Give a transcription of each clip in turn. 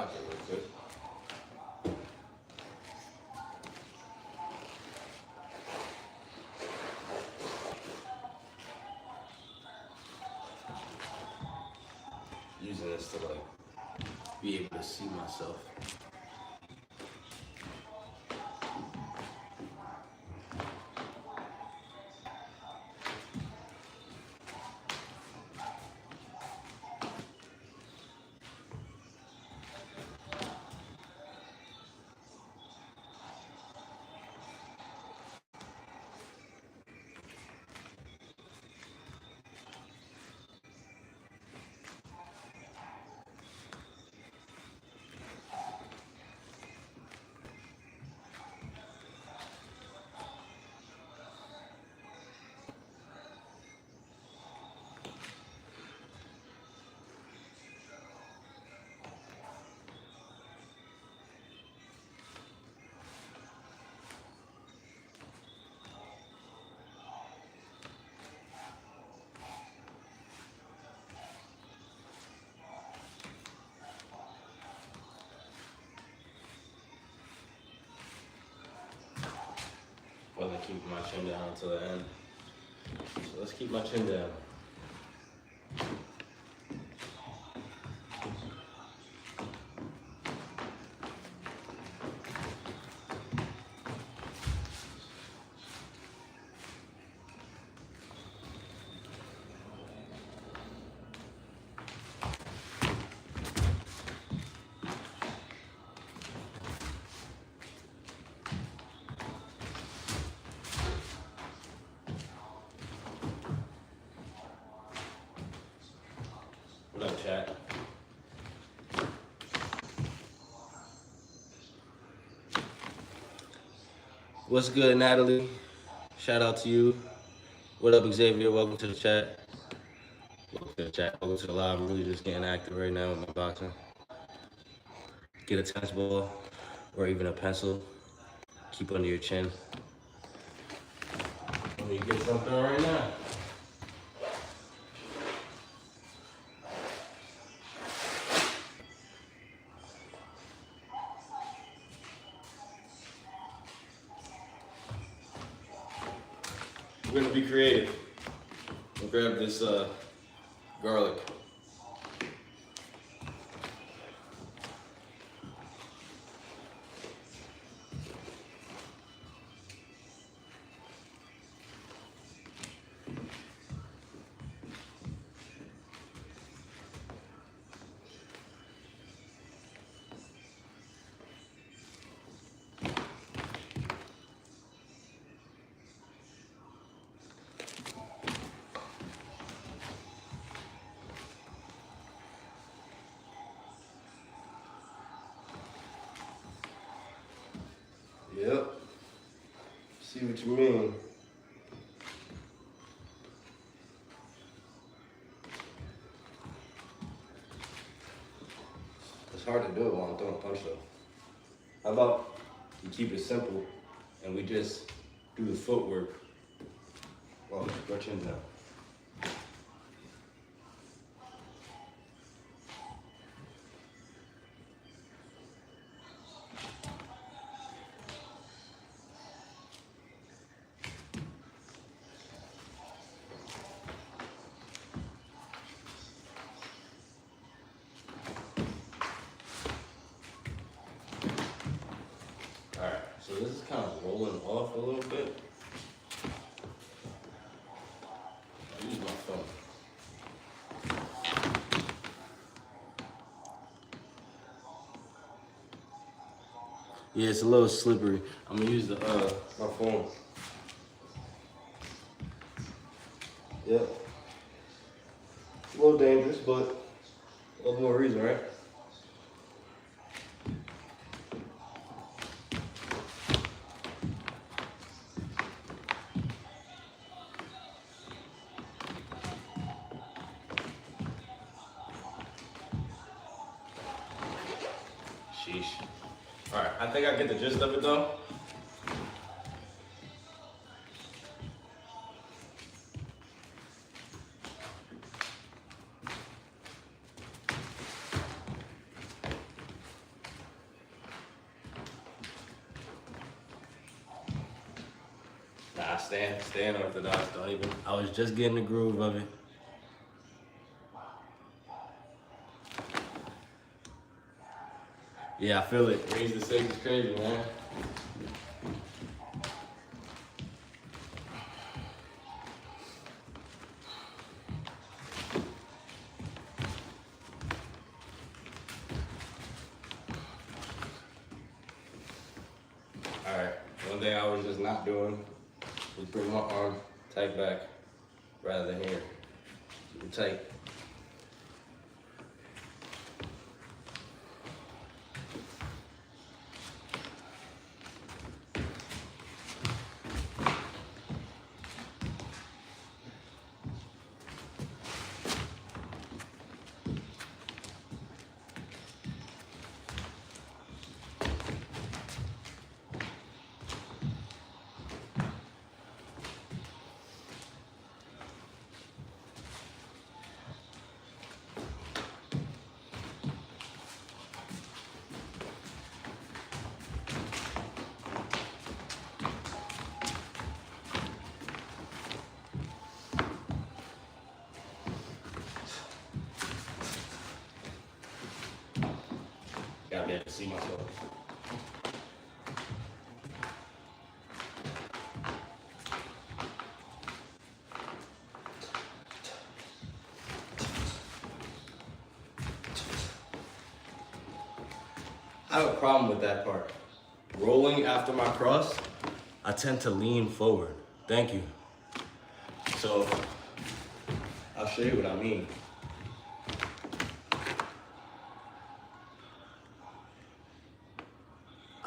pocket real quick. Using this to like be able to see myself. Wasn't keeping my chin down until the end. So let's keep my chin down. What up, chat? What's good, Natalie? Shout out to you. What up, Xavier? Welcome to the chat. Welcome to the chat. Welcome to the live. I'm really just getting active right now with my boxing. Get a tennis ball or even a pencil. Keep under your chin. Let me get something right now. We're gonna be creative. We'll grab this garlic. Yep. See what you mean. It's hard to do it while I'm throwing a punch though. How about you keep it simple and we just do the footwork while we keep our chin down. Alright, so this is kind of rolling off a little bit. I'll use my phone. Yeah, it's a little slippery. I'm gonna use the my phone. Yep. A little dangerous, but a little more reason, right? Sheesh. All right, I think I get the gist of it though. Nah, stay unorthodox. Don't even. I was just getting the groove of it. Yeah, I feel it. Raise the six is crazy, man. All right. One thing I was just not doing was bring my arm tight back rather than here. Keep it tight. Gotta be able to see myself. I have a problem with that part. Rolling after my cross, I tend to lean forward. Thank you. So, I'll show you what I mean.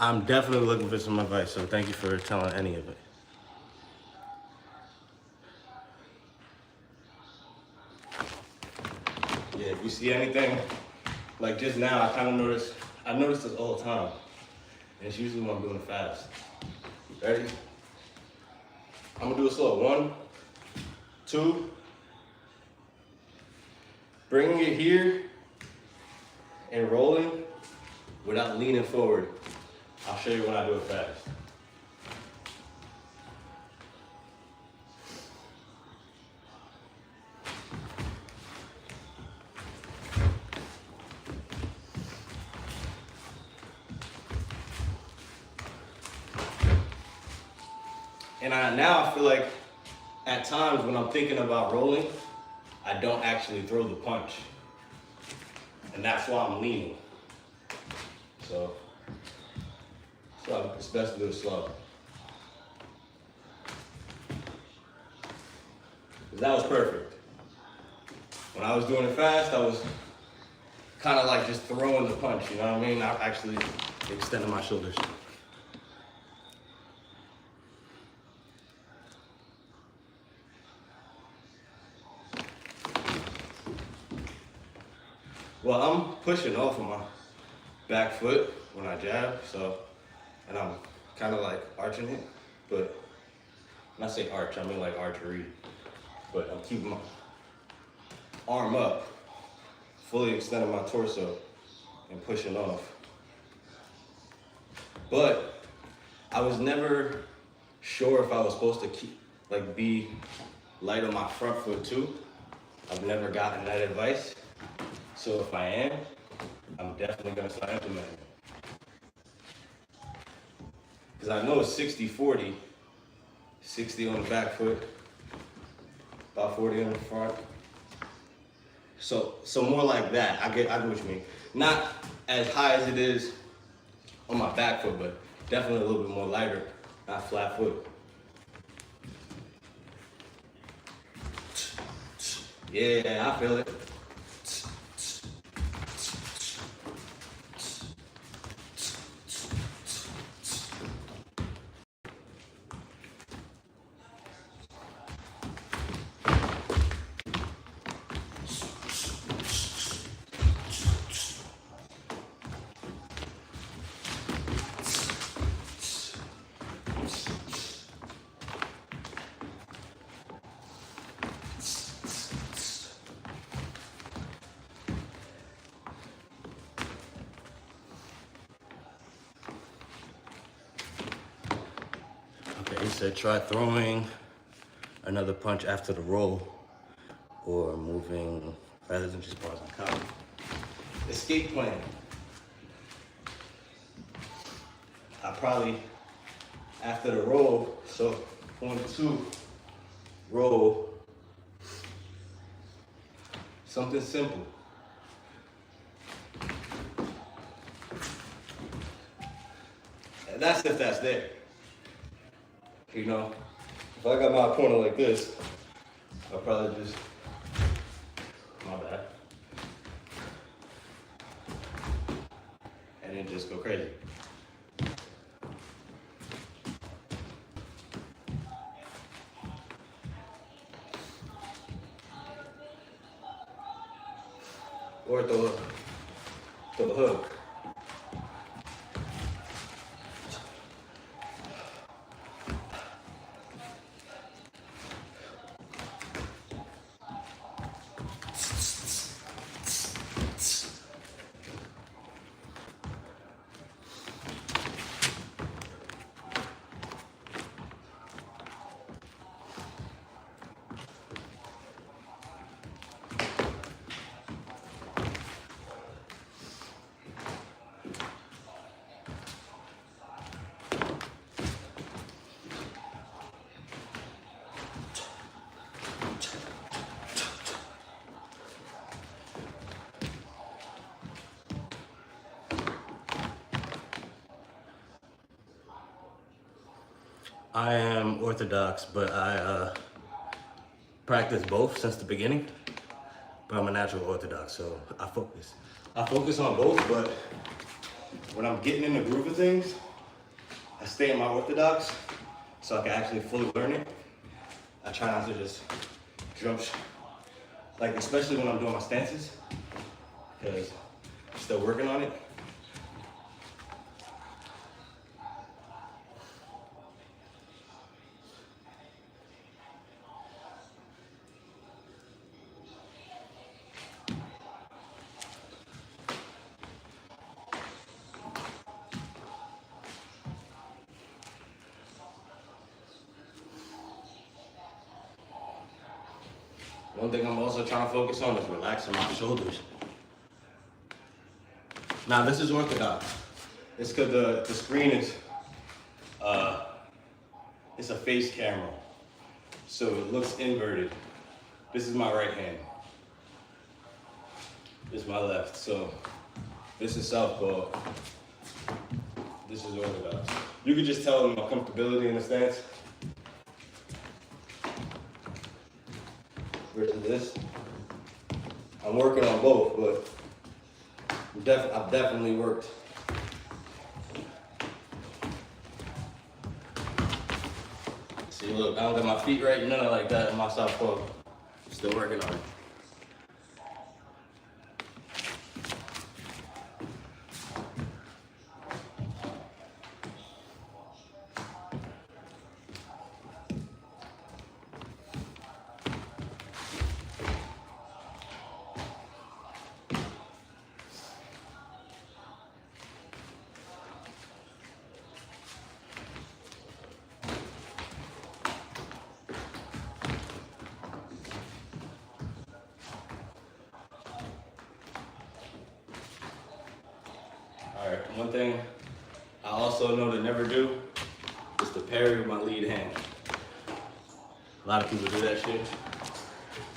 I'm definitely looking for some advice, so thank you for telling any of it. Yeah, if you see anything, like just now, I notice this all the time. And it's usually when I'm doing it fast. Ready? I'm gonna do it slow. 1, 2. Bringing it here and rolling without leaning forward. I'll show you when I do it fast. And now I feel like at times when I'm thinking about rolling, I don't actually throw the punch. And that's why I'm leaning. So it's best to do it slow. That was perfect. When I was doing it fast, I was kind of like just throwing the punch, you know what I mean? Not actually extending my shoulders. Well, I'm pushing off of my back foot when I jab, and I'm kind of like arching it, but when I say arch, I mean like archery. But I'm keeping my arm up, fully extending my torso and pushing off. But I was never sure if I was supposed to be light on my front foot too. I've never gotten that advice. So if I am, I'm definitely gonna start implementing it. Because I know it's 60-40, 60 on the back foot, about 40 on the front. So more like that. I get what you mean. Not as high as it is on my back foot, but definitely a little bit more lighter, not flat foot. Yeah, I feel it. said try throwing another punch after the roll, or moving rather than just pausing counting. Escape plan. I probably, after the roll, so 1, 2, roll, something simple. And that's if that's there. You know, if I got my opponent like this, I'll probably just, my bad, and then just go crazy. Or throw a hook. I am Orthodox, but I practice both since the beginning. But I'm a natural Orthodox, so I focus. I focus on both, but when I'm getting in the groove of things, I stay in my Orthodox so I can actually fully learn it. I try not to just jump, like especially when I'm doing my stances, because I'm still working on it. One thing I'm also trying to focus on is relaxing my shoulders. Now this is Orthodox. It's because the screen is, it's a face camera. So it looks inverted. This is my right hand. This is my left. So this is southpaw. This is Orthodox. You can just tell them my comfortability in the stance. Versus this. I'm working on both, but I've definitely worked. See, look, I don't got my feet right, none of like that in my southpaw. Still working on it. Alright, one thing I also know to never do is to parry with my lead hand. A lot of people do that shit.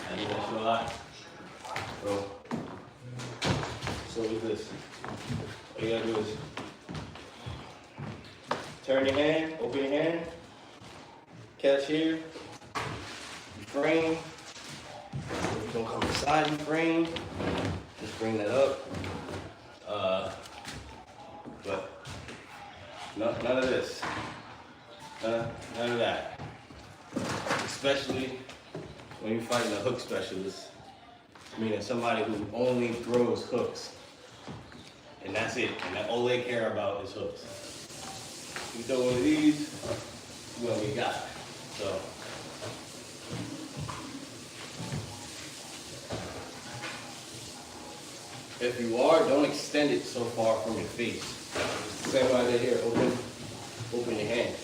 I do that shit a lot. So with this, all you gotta do is turn your hand, open your hand, catch here, you frame. If you don't come inside, you frame. Just bring that up. But none of this, none of that. Especially when you're fighting a hook specialist, meaning somebody who only throws hooks, and that's it. And all they care about is hooks. You throw one of these, you gonna get got. So. If you are, don't extend it so far from your face. It's the same idea here, open your hand.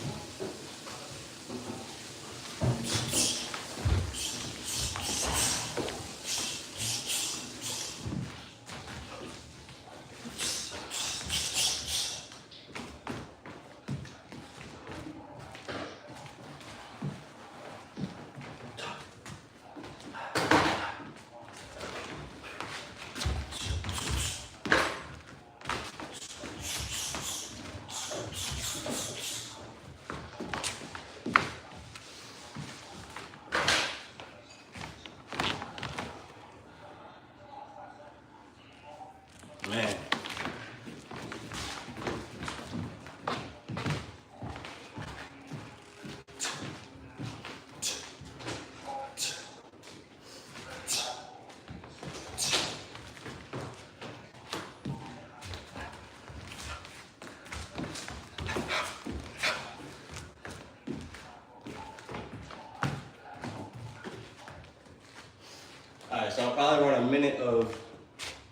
right, so I'll probably run a minute of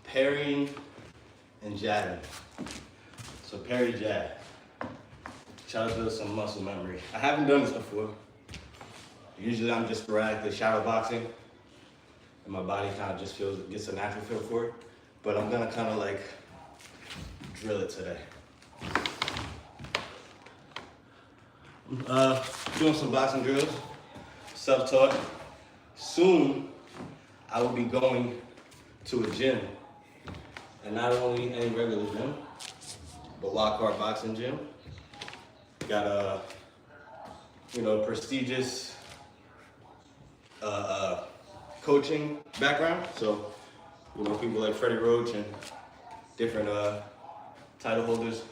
parrying and jabbing. So parry, jab. Try to build some muscle memory. I haven't done this before. Usually I'm just sporadically shadow boxing, and my body kind of just gets a natural feel for it. But I'm gonna kind of like drill it today. Doing some boxing drills, self-taught. Soon, I will be going to a gym, and not only any regular gym, but Lockhart Boxing Gym. Got a, prestigious coaching background. So, people like Freddie Roach and different title holders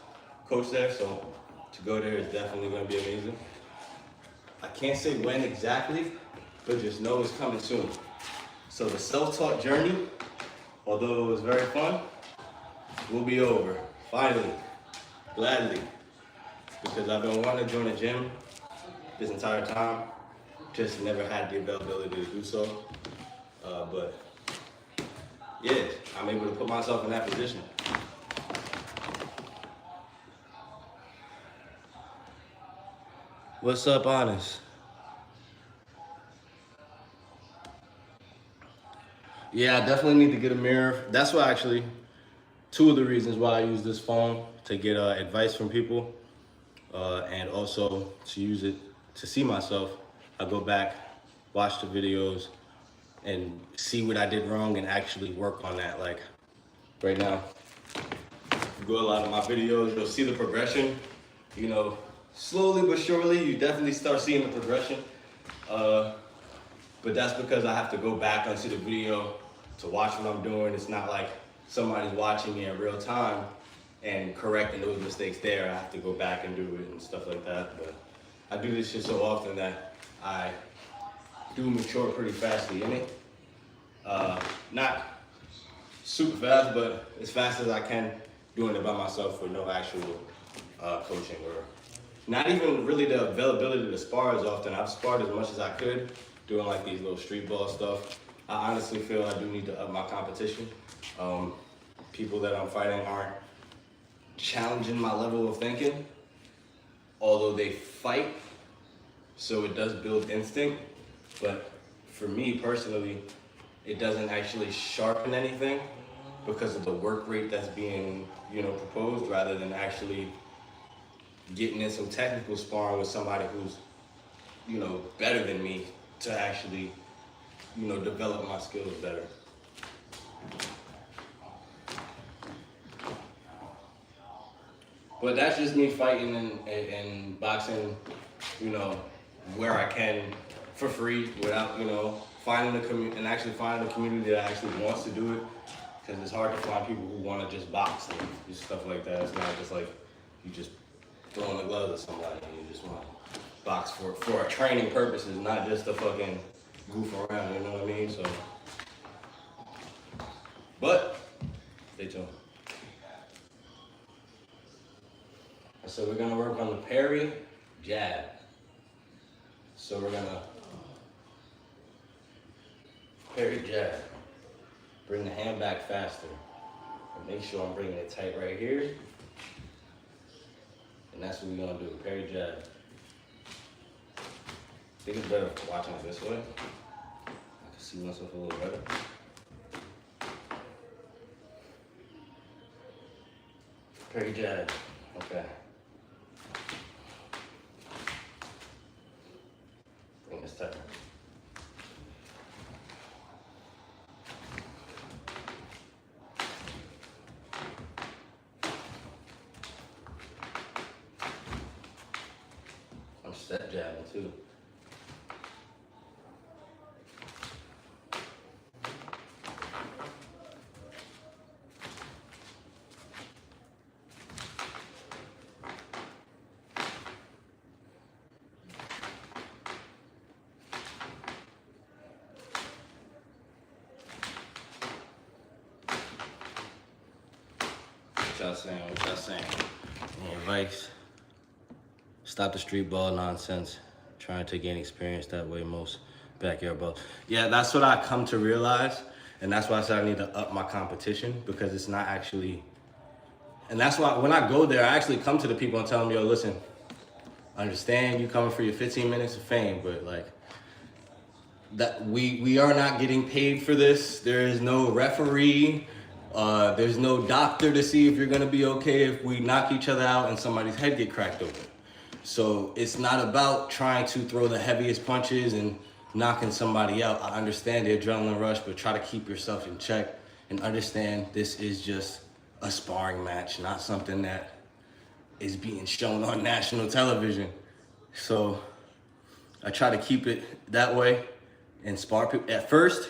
coach there. So to go there is definitely going to be amazing. I can't say when exactly, but just know it's coming soon. So the self-taught journey, although it was very fun, will be over, finally, gladly. Because I've been wanting to join a gym this entire time, just never had the availability to do so. But yeah, I'm able to put myself in that position. What's up, Honest? Yeah, I definitely need to get a mirror. That's why actually, two of the reasons why I use this phone, to get advice from people, and also to use it to see myself. I go back, watch the videos, and see what I did wrong and actually work on that. Like right now, if you go a lot of my videos, you'll see the progression. Slowly but surely, you definitely start seeing the progression. But that's because I have to go back onto the video to watch what I'm doing. It's not like somebody's watching me in real time and correcting those mistakes there. I have to go back and do it and stuff like that. But I do this shit so often that I do mature pretty fastly in it. Not super fast, but as fast as I can, doing it by myself with no actual coaching, or not even really the availability to spar as often. I've sparred as much as I could, doing like these little street ball stuff. I honestly feel I do need to up my competition. People that I'm fighting aren't challenging my level of thinking, although they fight, so it does build instinct. But for me personally, it doesn't actually sharpen anything because of the work rate that's being, proposed, rather than actually getting in some technical sparring with somebody who's, better than me to actually, develop my skills better. But that's just me fighting and boxing, where I can for free without, finding a community and actually finding a community that actually wants to do it. Because it's hard to find people who want to just box and do stuff like that. It's not just like you just throwing the gloves at somebody and you just want to box for a training purposes, not just to fucking goof around, you know what I mean? So, but stay tuned. So we're gonna work on the parry, jab. So we're gonna parry, jab. Bring the hand back faster. And make sure I'm bringing it tight right here. And that's what we're gonna do, parry, jab. I think it's better watching it this way. I can see myself a little better. Parry, jab, okay. Bring this tighter. I'm step jabbing too. What y'all saying? Any advice? Stop the street ball nonsense. Trying to gain experience that way, most backyard ball. Yeah, that's what I come to realize. And that's why I said I need to up my competition, because it's not actually, and that's why when I go there, I actually come to the people and tell them, yo, listen, I understand you coming for your 15 minutes of fame, but like, that we are not getting paid for this. There is no referee. There's no doctor to see if you're gonna be okay if we knock each other out and somebody's head get cracked open. So it's not about trying to throw the heaviest punches and knocking somebody out. I understand the adrenaline rush, but try to keep yourself in check and understand this is just a sparring match, not something that is being shown on national television. So I try to keep it that way and spar people. At first,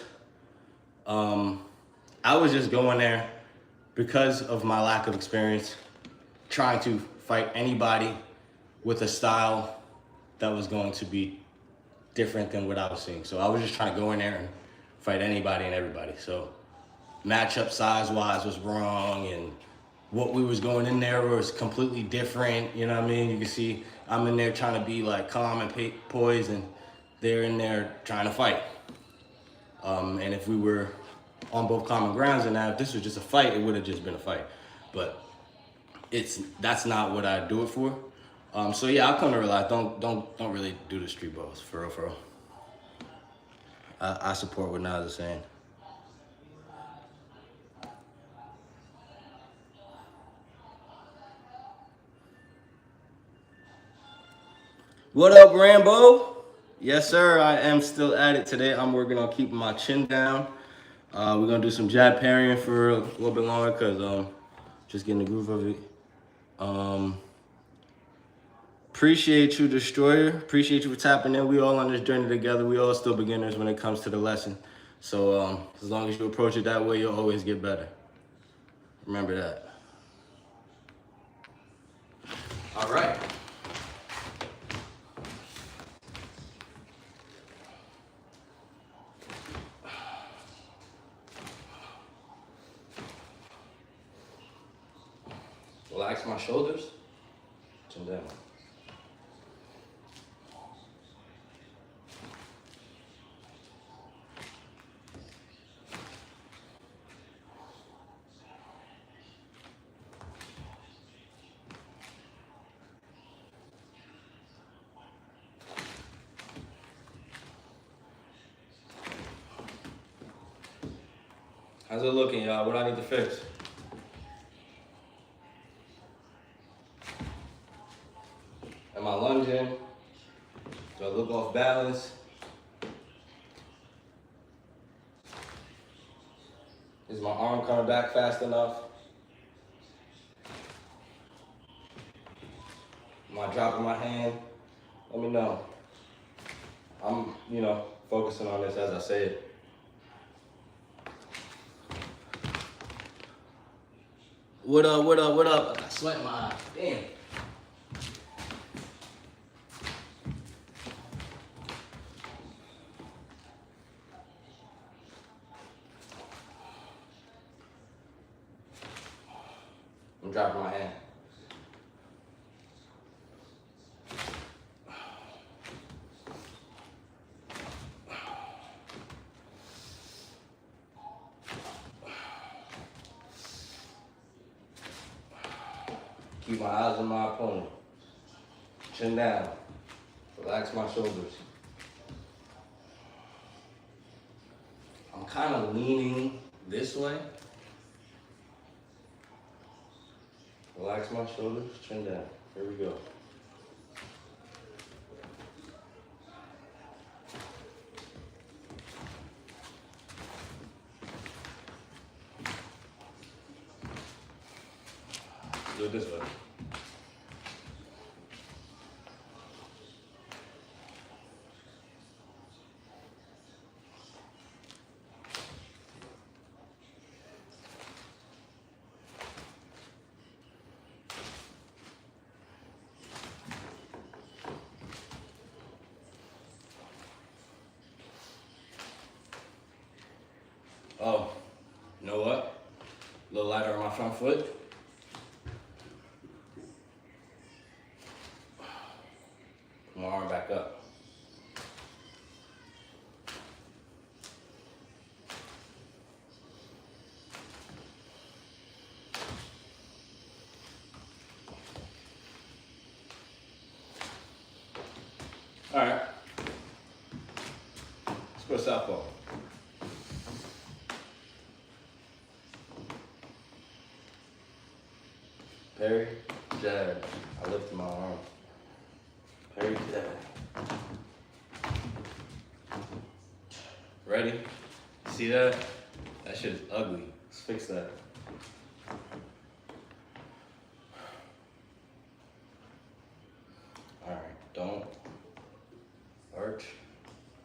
I was just going there because of my lack of experience, trying to fight anybody with a style that was going to be different than what I was seeing. So I was just trying to go in there and fight anybody and everybody. So matchup size-wise was wrong, and what we was going in there was completely different. You know what I mean? You can see I'm in there trying to be like calm and poised, and they're in there trying to fight. And if we were on both common grounds, and now if this was just a fight, it would have just been a fight. But that's not what I do it for. So yeah, I've come to realize don't really do the street balls for real, for real. I support what Nas is saying. What up, Rambo? Yes, sir. I am still at it today. I'm working on keeping my chin down. We're gonna do some jab parrying for a little bit longer because just getting the groove of it. Appreciate you, Destroyer. Appreciate you for tapping in. We all on this journey together. We all still beginners when it comes to the lesson. So as long as you approach it that way, you'll always get better. Remember that. All right. Relax my shoulders. Chin down. How's it looking, y'all? What I need to fix? Am I lunging? Do I look off balance? Is my arm coming back fast enough? Am I dropping my hand? Let me know. I'm, focusing on this as I say it. What up, what up, what up? I got sweat in my eyes. Damn. I'm dropping my hand. Keep my eyes on my opponent. Chin down. Relax my shoulders. I'm kind of leaning this way. Relax my shoulders, chin down. Here we go. Do it this way. Oh, you know what? A little lighter on my front foot. Put my arm back up. All right. Let's go southpaw. Parry, jab. I lift my arm. Parry, jab. Ready? See that? That shit is ugly. Let's fix that. All right, don't arch,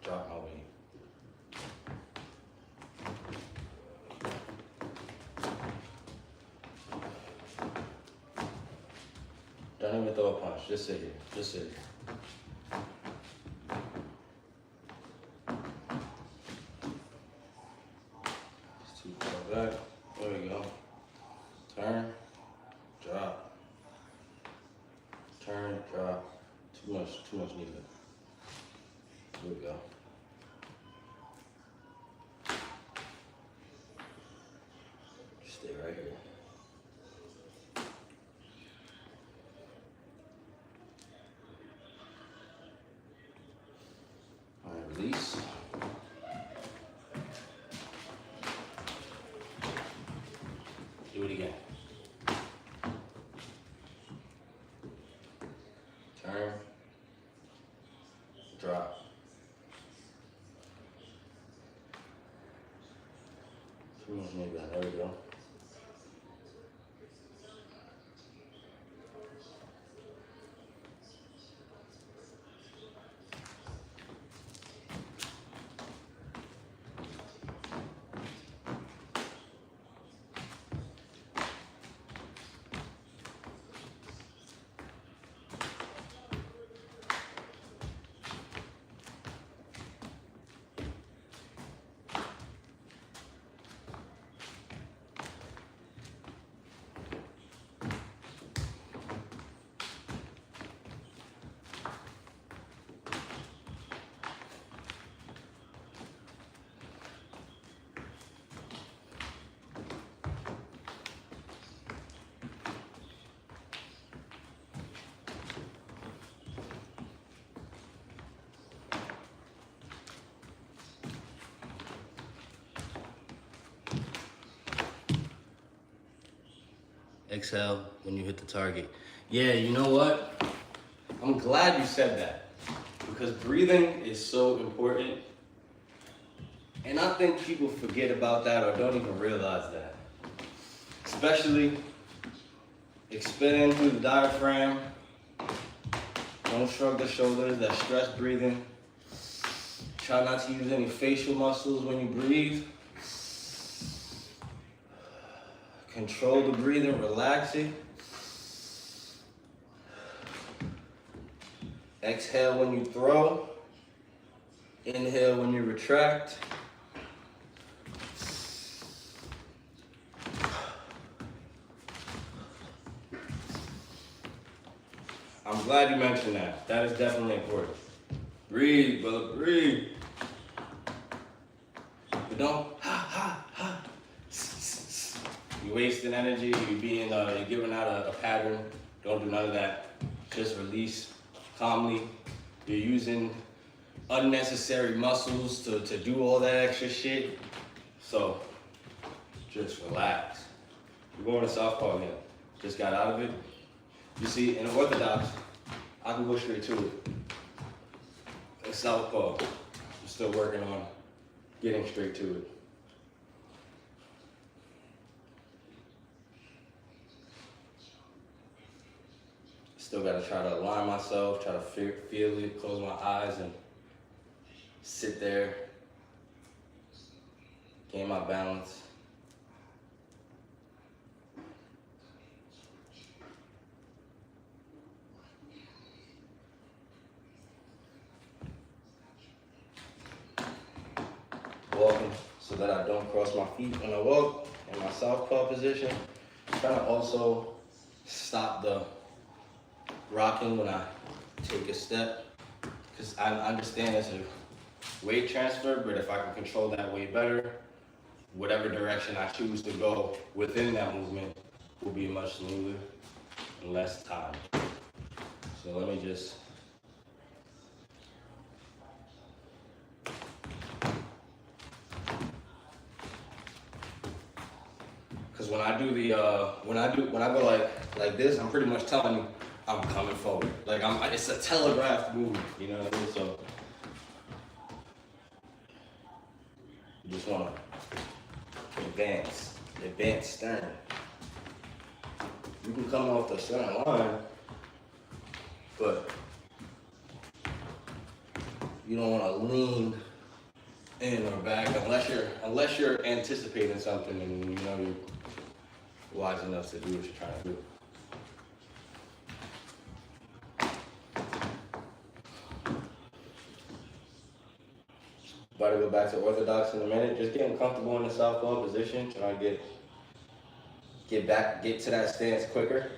drop my weight. Don't even throw a punch, just sit here, just sit here. Just too far back, there we go. Turn, drop. Turn, drop. Too much needed. Here we go. Just stay right here. All right, release. Do it again. Turn, drop. Too much needed. There we go. Exhale when you hit the target. Yeah, you know what? I'm glad you said that because breathing is so important. And I think people forget about that or don't even realize that. Especially expanding through the diaphragm. Don't shrug the shoulders, that stress breathing. Try not to use any facial muscles when you breathe. Control the breathing, relax it. Exhale when you throw. Inhale when you retract. I'm glad you mentioned that. That is definitely important. Breathe, brother, breathe. But don't, You're wasting energy, you're giving out a pattern. Don't do none of that. Just release calmly. You're using unnecessary muscles to do all that extra shit. So, just relax. We're going to southpaw again. Just got out of it. You see, in orthodox, I can go straight to it. In southpaw, I'm still working on getting straight to it. Still gotta try to align myself, try to feel it, close my eyes and sit there, gain my balance. Walking so that I don't cross my feet when I walk in my southpaw position. Trying to also stop the rocking when I take a step, because I understand it's a weight transfer, but if I can control that weight better, whatever direction I choose to go within that movement will be much smoother and less time. So let me just when I do the when I go like this, I'm pretty much telling you I'm coming forward. Like it's a telegraphed movement, you know what I mean? So you just wanna advance stern. You can come off the stern line, but you don't wanna lean in or back unless you're anticipating something and you know you're wise enough to do what you're trying to do. About to go back to orthodox in a minute. Just getting comfortable in the southpaw position, trying to get to that stance quicker.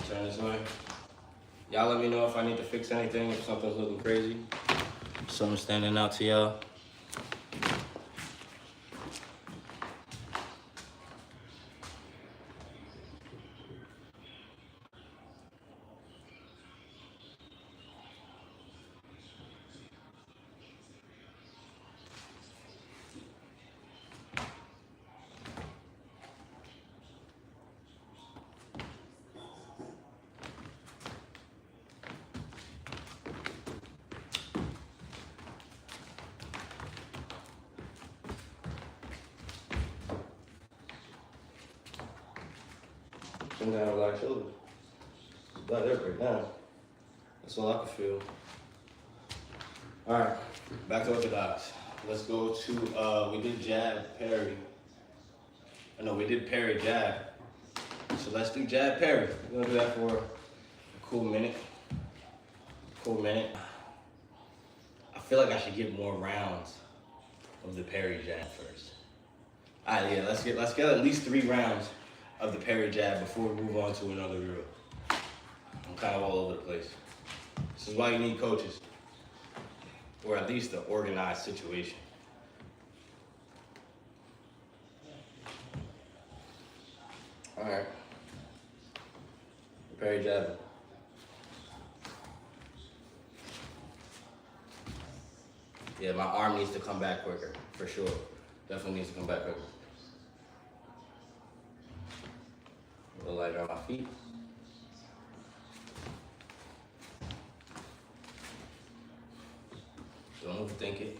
Turn this way. Y'all let me know if I need to fix anything, if something's looking crazy. Something standing out to y'all. Bring down a black shoulder. Let it break down. That's all I can feel. All right, back to orthodox. Let's go to, we did jab, parry. No, we did parry, jab. So let's do jab, parry. We're gonna do that for a cool minute. I feel like I should get more rounds of the parry jab first. All right, yeah, let's get at least 3 rounds of the parry jab before we move on to another drill. I'm kind of all over the place. This is why you need coaches, or at least an organized situation. All right, parry jab. Yeah, my arm needs to come back quicker, for sure. Definitely needs to come back quicker. A little lighter on my feet. Don't overthink it.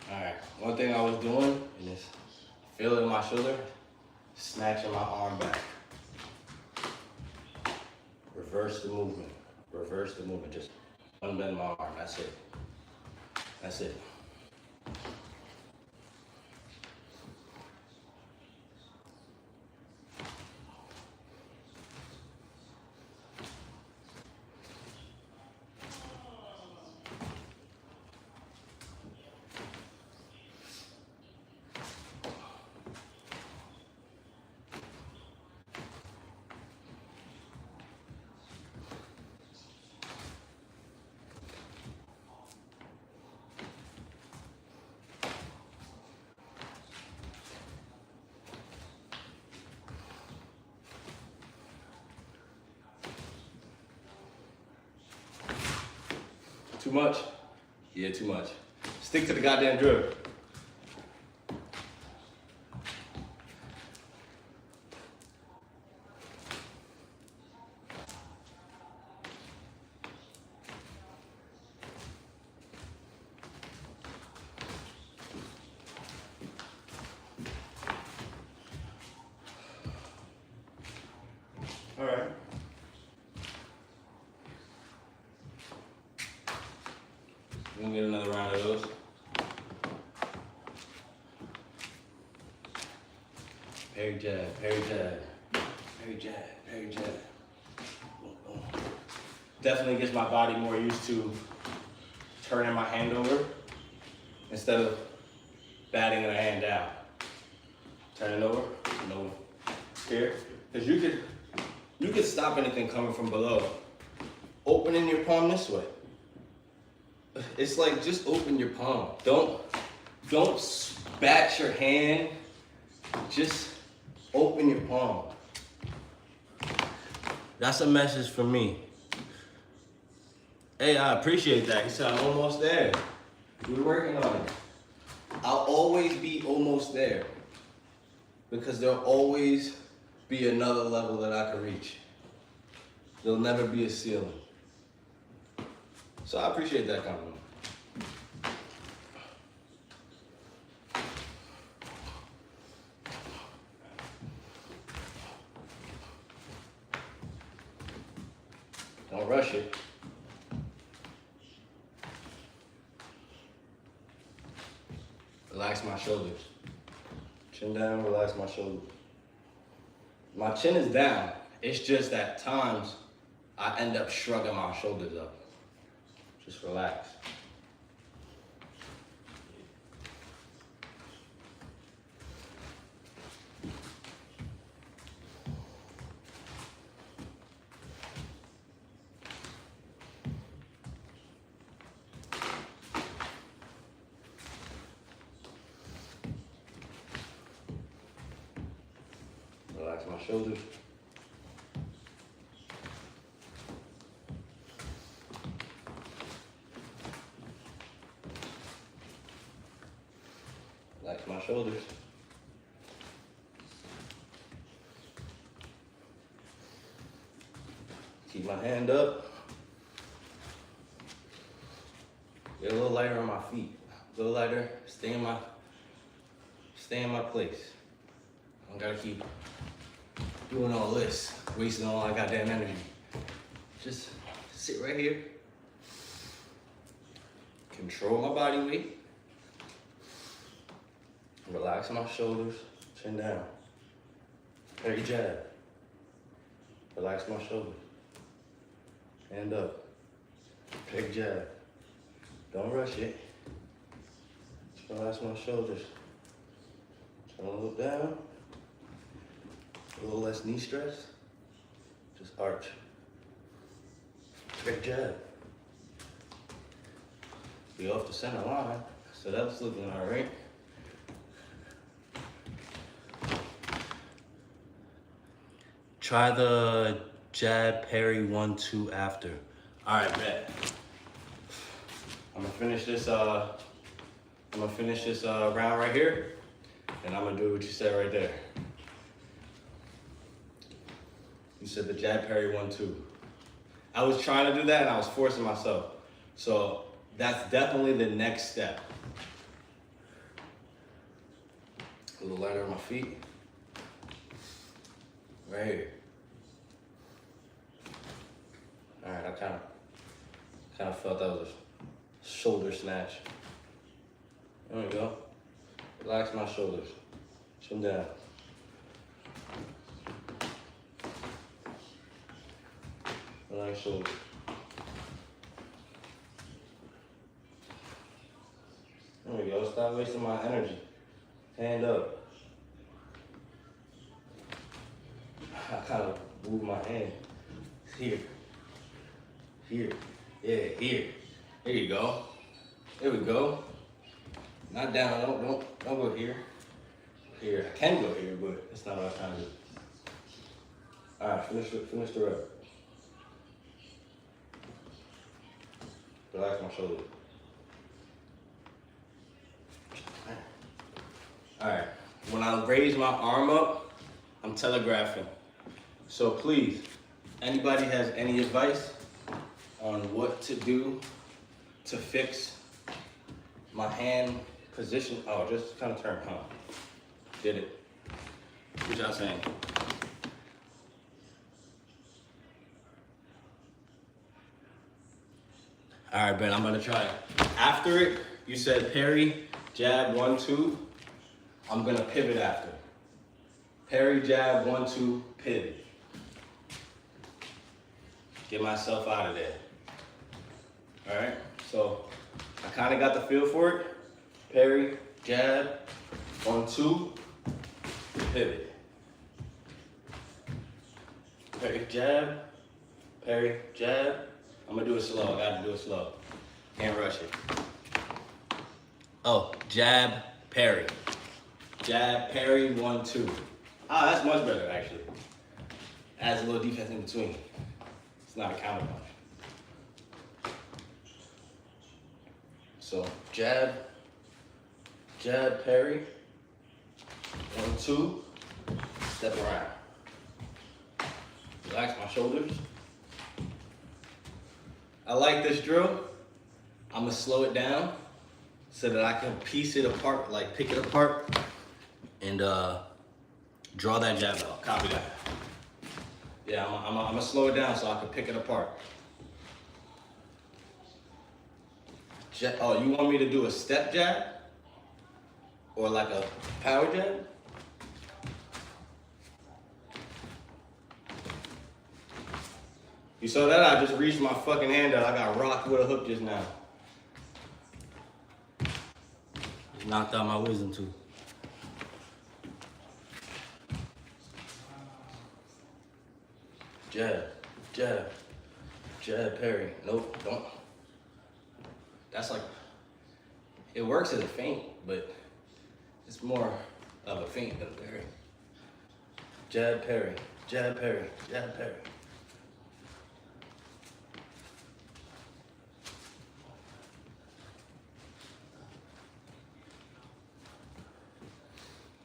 Alright, one thing I was doing, and it's feel it in my shoulder, snatching my arm back. Reverse the movement. Just unbend my arm, that's it. Too much? Yeah, too much. Stick to the goddamn drill. All right. We're gonna get another round of those. Parry jab, parry jab, parry jab, parry jab. Boom, boom. Definitely gets my body more used to turning my hand over instead of batting the hand down. Turn it over, and over. Here, because you could stop anything coming from below. Opening your palm this way. It's like, just open your palm. Don't Don't bat your hand. Just open your palm. That's a message for me. Hey, I appreciate that. He said I'm almost there. We're working on it. I'll always be almost there because there'll always be another level that I can reach. There'll never be a ceiling. So I appreciate that compliment. Don't rush it. Relax my shoulders. Chin down, relax my shoulders. My chin is down. It's just at times I end up shrugging my shoulders up. Just relax. Relax my shoulders. Relax my shoulders. Keep my hand up. Get a little lighter on my feet. A little lighter. Stay in my place. I don't gotta keep doing all this, wasting all my goddamn energy. Just sit right here. Control my body weight. Relax my shoulders, chin down. Parry jab. Relax my shoulders. Hand up. Parry jab. Don't rush it. Just relax my shoulders. Try to look down. A little less knee stress. Just arch. Parry jab. Be off the center line. So that's looking all right. Try the jab, parry, 1-2 after. All right, bet. I'm gonna finish this round right here, and I'm gonna do what you said right there. You said the jab, parry, 1-2. I was trying to do that, and I was forcing myself. So that's definitely the next step. A little lighter on my feet. Right here. All right, I kind of felt that was a shoulder snatch. There we go. Relax my shoulders. Chin down. Relax shoulders. There we go. Stop wasting my energy. Hand up. I kind of move my hand. Here. Here. Yeah, here. There you go. There we go. Not down. Don't go here. Here. I can go here, but that's not what I'm trying to do. All right, finish the rep. Relax my shoulder. All right. When I raise my arm up, I'm telegraphing. So please, anybody has any advice on what to do to fix my hand position? Oh, just kind of turn, huh? Did it. What y'all saying? All right, Ben, I'm gonna try it. After it, you said parry, jab, 1-2. I'm gonna pivot after. Parry, jab, 1-2, pivot. Get myself out of there. All right, so I kind of got the feel for it. Parry, jab, 1-2, pivot. Parry, jab, parry, jab. I'm gonna do it slow. I gotta do it slow. Can't rush it. Oh, jab, parry. Jab, parry, 1, 2. Ah, that's much better, actually. Adds a little defense in between. It's not a counter punch. So, jab, parry, 1, 2, step around. Relax my shoulders. I like this drill. I'm gonna slow it down so that I can piece it apart, like pick it apart, and draw that jab out. Copy that. Yeah, I'm gonna slow it down so I can pick it apart. Oh, you want me to do a step jab? Or like a power jab? You saw that? I just reached my fucking hand out. I got rocked with a hook just now. Just knocked out my wisdom tooth. Jab, jab, jab, parry. Nope, don't. That's like, it works as a feint, but it's more of a feint than a parry. Jab, parry, jab, parry, jab, parry.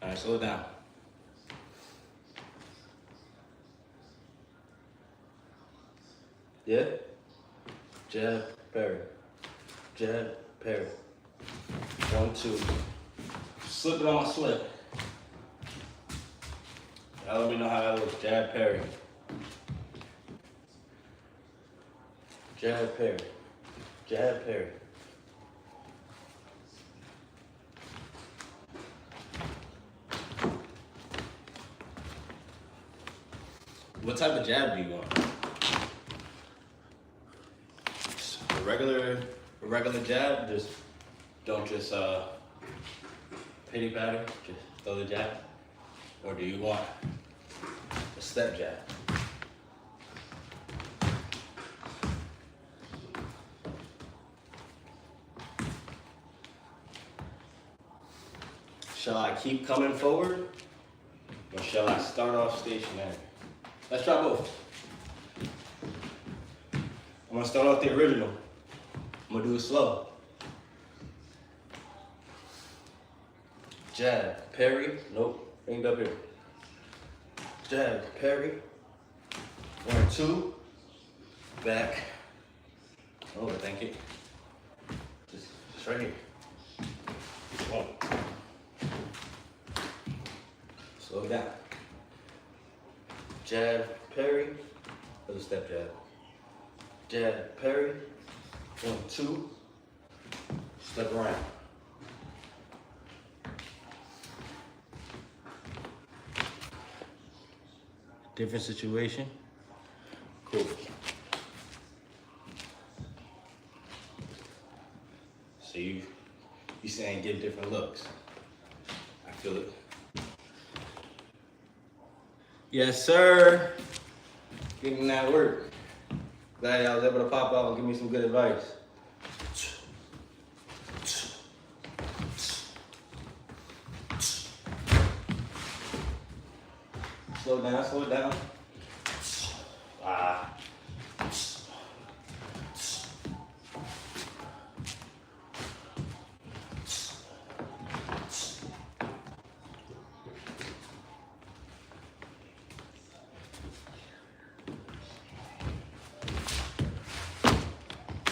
All right, slow it down. Yeah? Jab, parry. Jab, parry. 1, 2. Slip it on my sweat. Now let me know how that looks. Jab, parry. Jab, parry. Jab, parry. What type of jab do you want? A regular jab, don't pity patter, just throw the jab? Or do you want a step jab? Shall I keep coming forward? Or shall I start off stationary? Let's try both. I'm gonna start off the original. I'm gonna do it slow. Jab, parry, nope, aimed up here. Jab, parry, 1, 2, back, over, thank you. Just right here. 1. Slow down. Jab, parry, little step jab. Jab, parry, 1, 2, step around. Different situation. Cool. So you saying give different looks. I feel it. Yes, sir. Getting that work. Glad I was able to pop out and give me some good advice. Slow down, slow it down. Ah.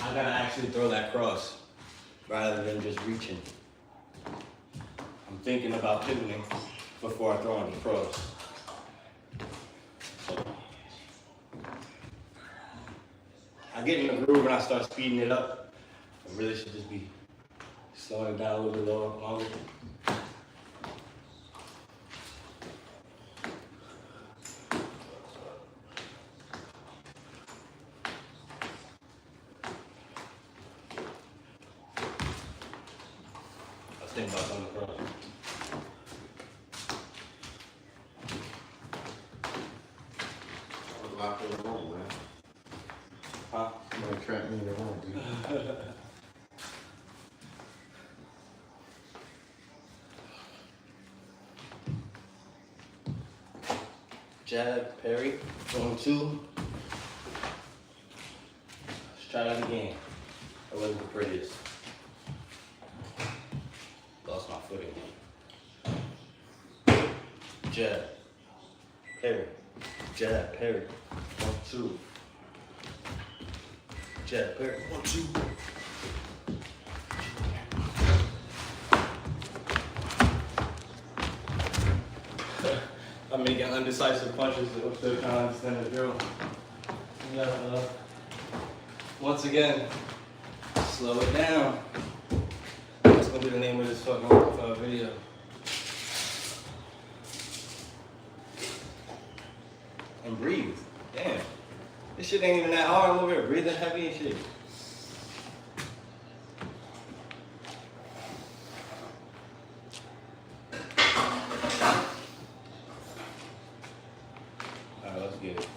I gotta actually throw that cross rather than just reaching. I'm thinking about pivoting before I throw on the cross. So, I get in the groove and I start speeding it up. I really should just be slowing it down a little bit longer. Think about on the cross. I was locked in the room, man. Huh? Somebody trapped me in the room, dude. jab, parry, 1, 2. Let's try that again. That wasn't the prettiest. Lost my footing. Jab, parry, jab, parry, 1, 2. Jab, parry, 1, 2. I'm making undecisive punches. I'm still trying to understand the drill. Yeah, once again, slow it down. That's gonna be the name of this fucking video. And breathe. Damn. This shit ain't even that hard. I'm over here breathing heavy and shit. Alright, let's get it.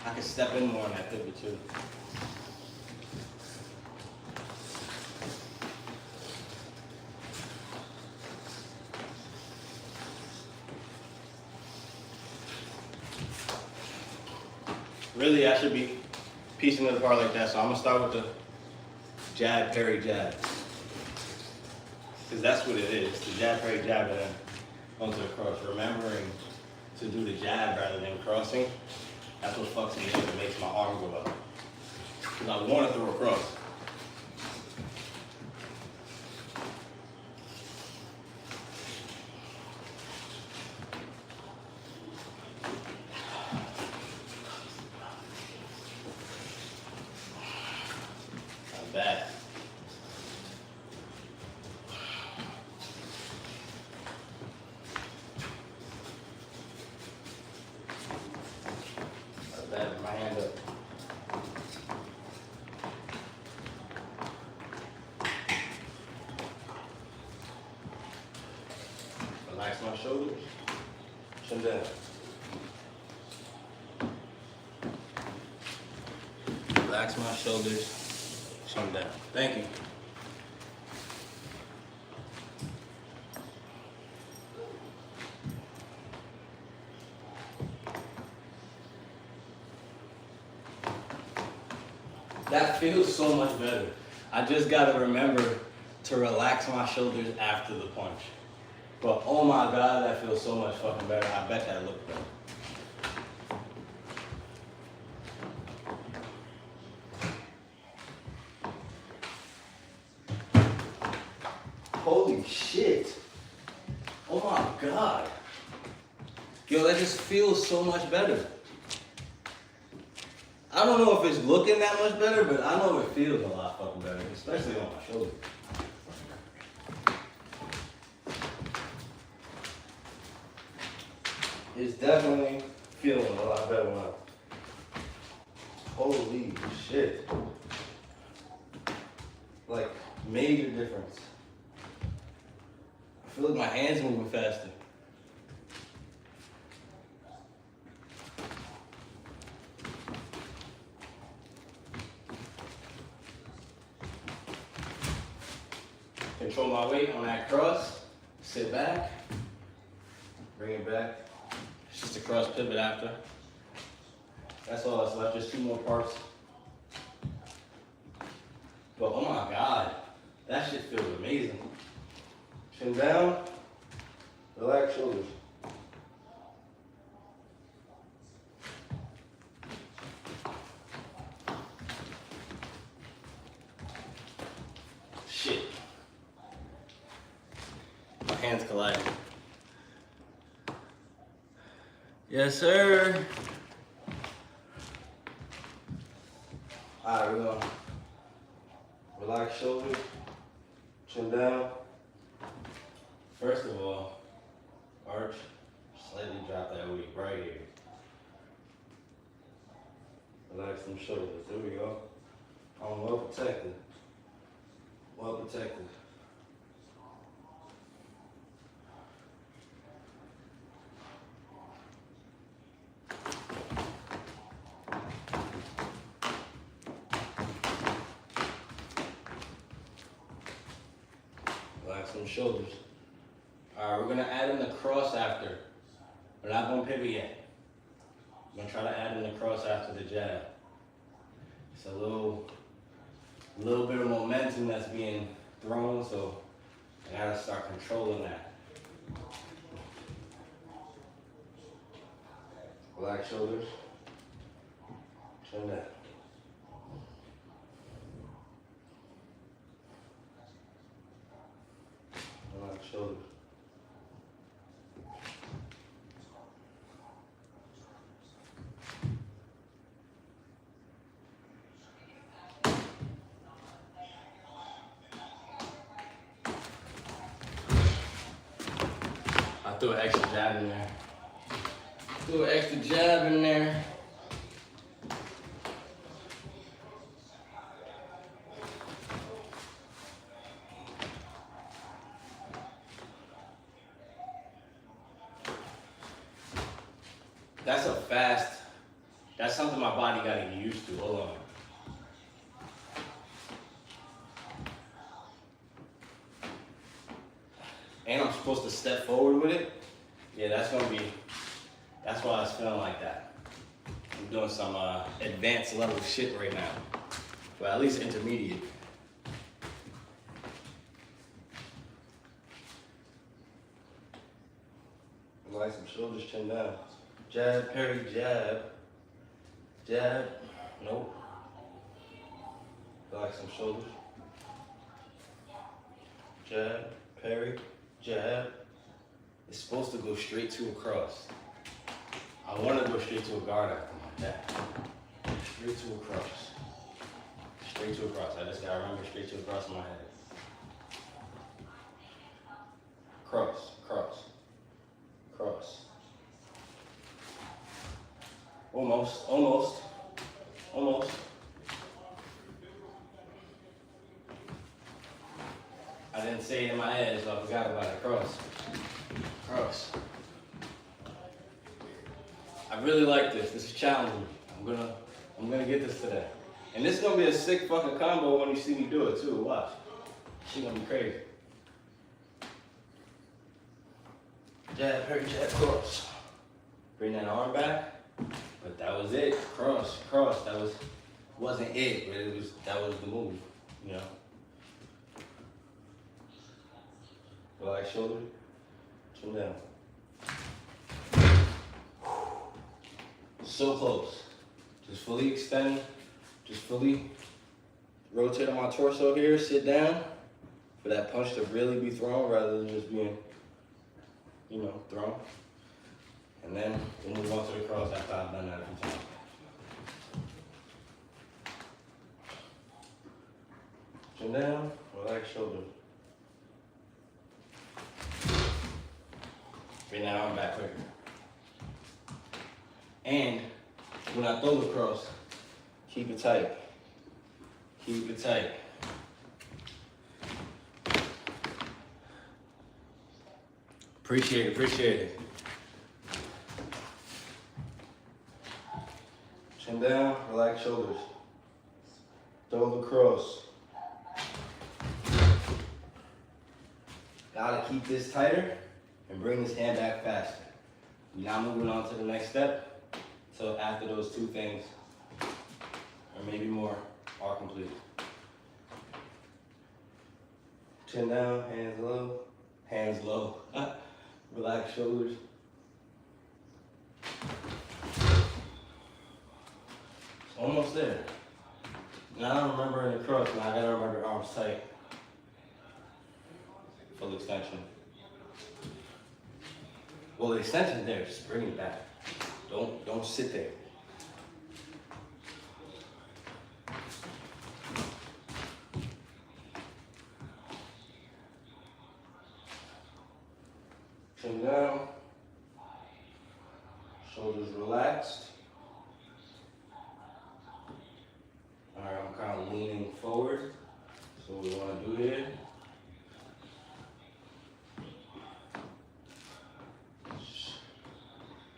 I can step in more on that pivot too. Really, I should be piecing it apart like that. So I'm gonna start with the jab, parry, jab. Because that's what it is. The jab, parry, jab, and then onto the cross. Remembering to do the jab rather than crossing. That's what fucks me up and makes my arm go up. Because I want to throw across. Not bad. My hand up. Relax my shoulders. Chin down. Relax my shoulders. Chin down. Thank you. That feels so much better. I just gotta remember to relax my shoulders after the punch. But oh my God, that feels so much fucking better. I bet that looked better. Holy shit. Oh my God. Yo, that just feels so much better. I don't know if it's looking that much better, but I know it feels a lot fucking better, especially on my shoulder. It's definitely feeling a lot better now. Holy shit. Like, major difference. I feel like my hands moving faster. Control my weight on that cross, sit back, bring it back. It's just a cross pivot after. That's all that's left, just 2 more parts. But oh my God, that shit feels amazing. Chin down, relax shoulders. Shit. My hands colliding. Yes, sir. All right, we're gonna relax shoulders, chin down. First of all, arch, slightly drop that weight right here. Relax them shoulders. There we go. I'm well protected. Well protected. them shoulders. All right, we're gonna add in the cross after. We're not gonna pivot yet. I'm gonna try to add in the cross after the jab. It's a little bit of momentum that's being thrown, so I gotta start controlling that. Relax shoulders. Chin down. Relax shoulders. I threw an extra jab in there. Threw an extra jab in there. That's something my body gotta get used to. Hold on. And I'm supposed to step forward with it. Yeah, that's why I was feeling like that. I'm doing some advanced level shit right now. But at least intermediate. Relax some shoulders, chin down. Jab, parry, jab. Jab, nope. Relax some shoulders. Jab, parry, jab. It's supposed to go straight to a cross. I want to go straight to a guard after my that. Straight to a cross. Straight to a cross. I just gotta remember straight to a cross in my head. Cross, cross, cross. Almost, almost, almost. I didn't say it in my head, so I forgot about it. Cross, cross. I really like this. This is challenging. I'm gonna get this today. And this is gonna be a sick fucking combo when you see me do it too. Watch. She's gonna be crazy. Jab, parry, jab, cross. Bring that arm back. But that was it. Cross, cross. That wasn't it, but that was the move, you know. Relax shoulder, chin down. So close. Just fully extend. Just fully rotate on my torso here. Sit down for that punch to really be thrown rather than just being, you know, thrown. And then we'll move on to the cross after I've done that a few times. Chin down, relax shoulder. Bring that arm back quicker. And when I throw the cross, keep it tight. Keep it tight. Appreciate it, appreciate it. Chin down, relax shoulders. Throw the cross. Gotta keep this tighter and bring this hand back faster. We're now moving on to the next step. So after those two things, or maybe more, are completed. Chin down, hands low. Hands low. Relax shoulders. Almost there. Now I don't remember in the cross, now I gotta remember arms tight. Full extension. Well, the extension's there, just bring it back. Don't sit there. Chin down. Shoulders relaxed. All right, I'm kind of leaning forward. So what we want to do here.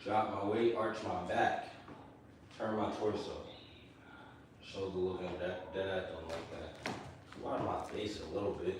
Drop my weight, arch my back. Turn my torso. Shoulder looking dead at them like that. Widen my face a little bit.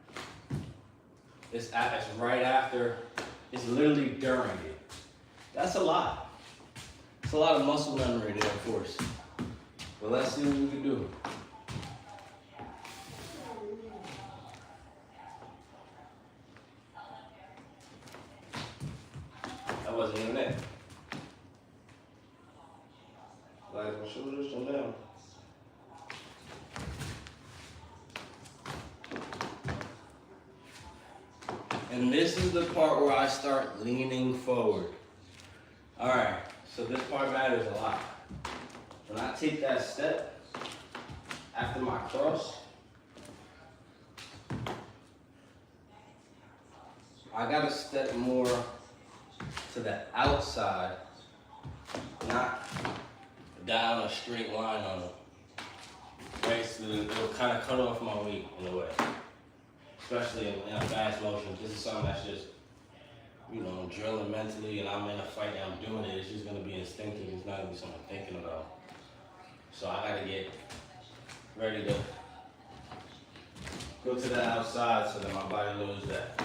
It's right after. It's literally during it. That's a lot. It's a lot of muscle memory there, of course. But let's see what we can do. That wasn't even it. Like my shoulders come down. And this is the part where I start leaning forward. All right, so this part matters a lot. When I take that step after my cross, I gotta step more to the outside, not down a straight line on it. Right, so it'll kind of cut off my weight in a way. Especially in a fast motion. This is something that's just, you know, I'm drilling mentally and I'm in a fight and I'm doing it. It's just gonna be instinctive. It's not gonna be something I'm thinking about. So I gotta get ready to go to the outside so that my body knows that.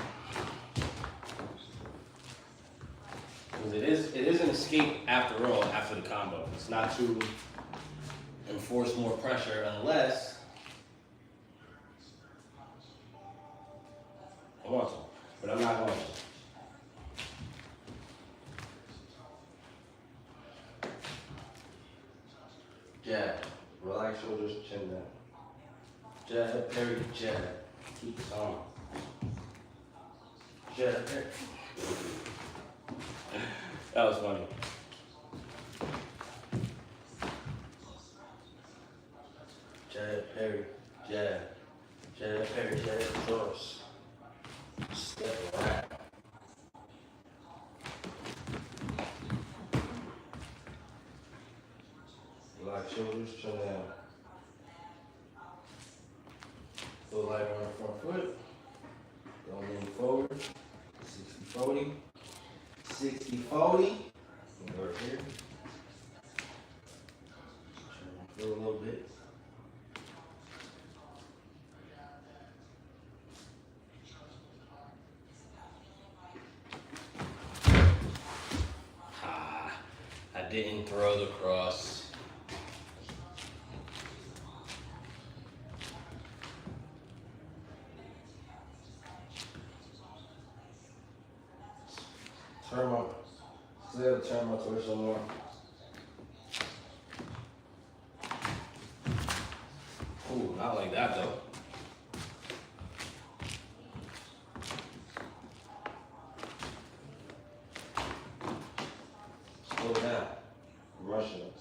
Because it is an escape after all, after the combo. It's not to enforce more pressure unless I want to, but I'm not going to. Jab, relax shoulders, chin down. Jab, parry, jab. Keep this on. Jab, parry. That was funny. Jab, parry, jab. Jab, parry, jab, cross. Step right. Relax shoulders, chin down. Feel lighter on the front foot. Don't lean forward. 60-40. 60-40. Go right here. Feel a little bit. I didn't throw the cross. Turn my, still turn my torso more. Ooh, not like that though. Slow down. I'm rushing it.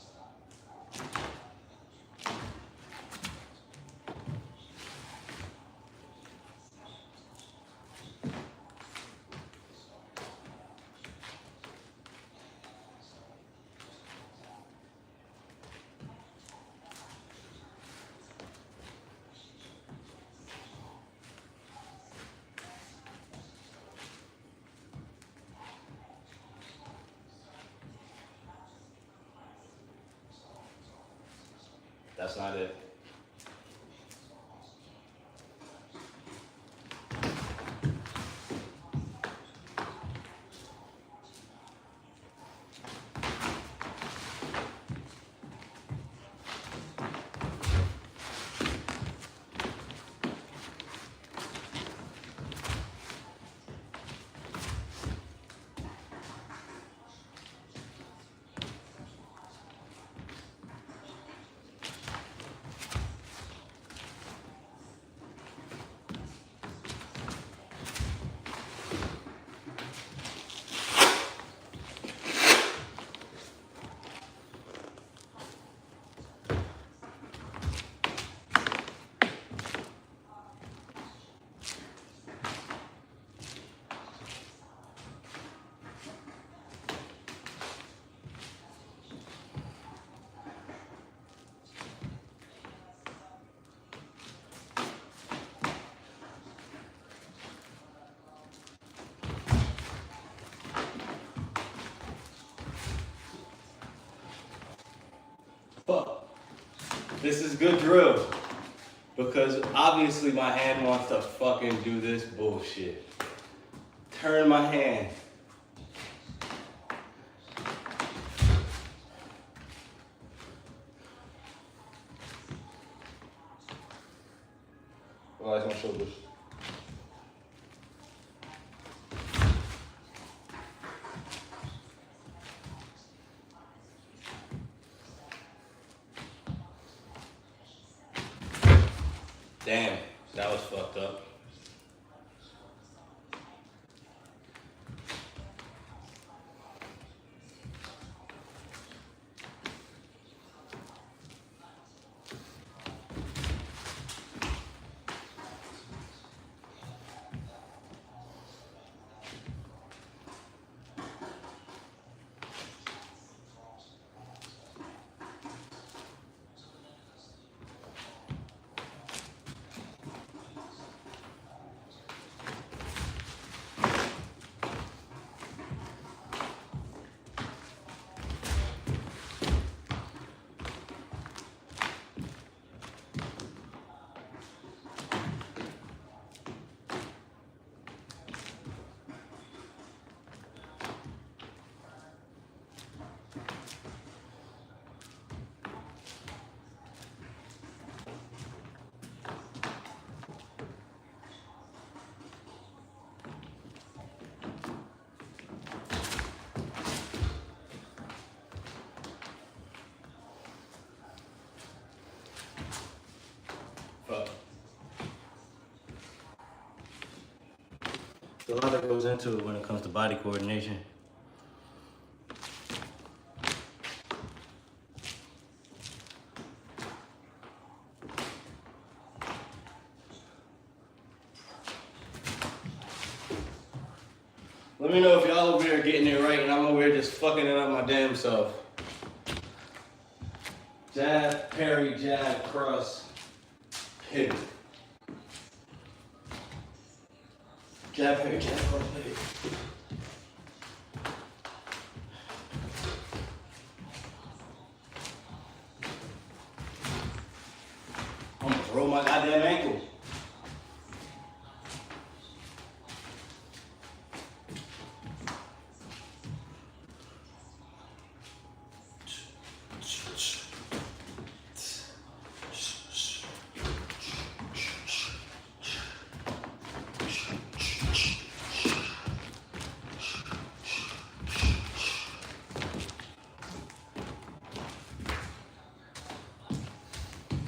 That's not it. Fuck. This is good drill. Because obviously my hand wants to fucking do this bullshit. turn my hand. Relax my shoulders. Damn, that was fucked up. Fuck. There's a lot that goes into it when it comes to body coordination. Let me know if y'all over here getting it right and I'm over here just fucking it up my damn self. Jab, parry, jab, cross, pivot. Jab, parry, jab, cross, pivot. Almost roll my goddamn ankle.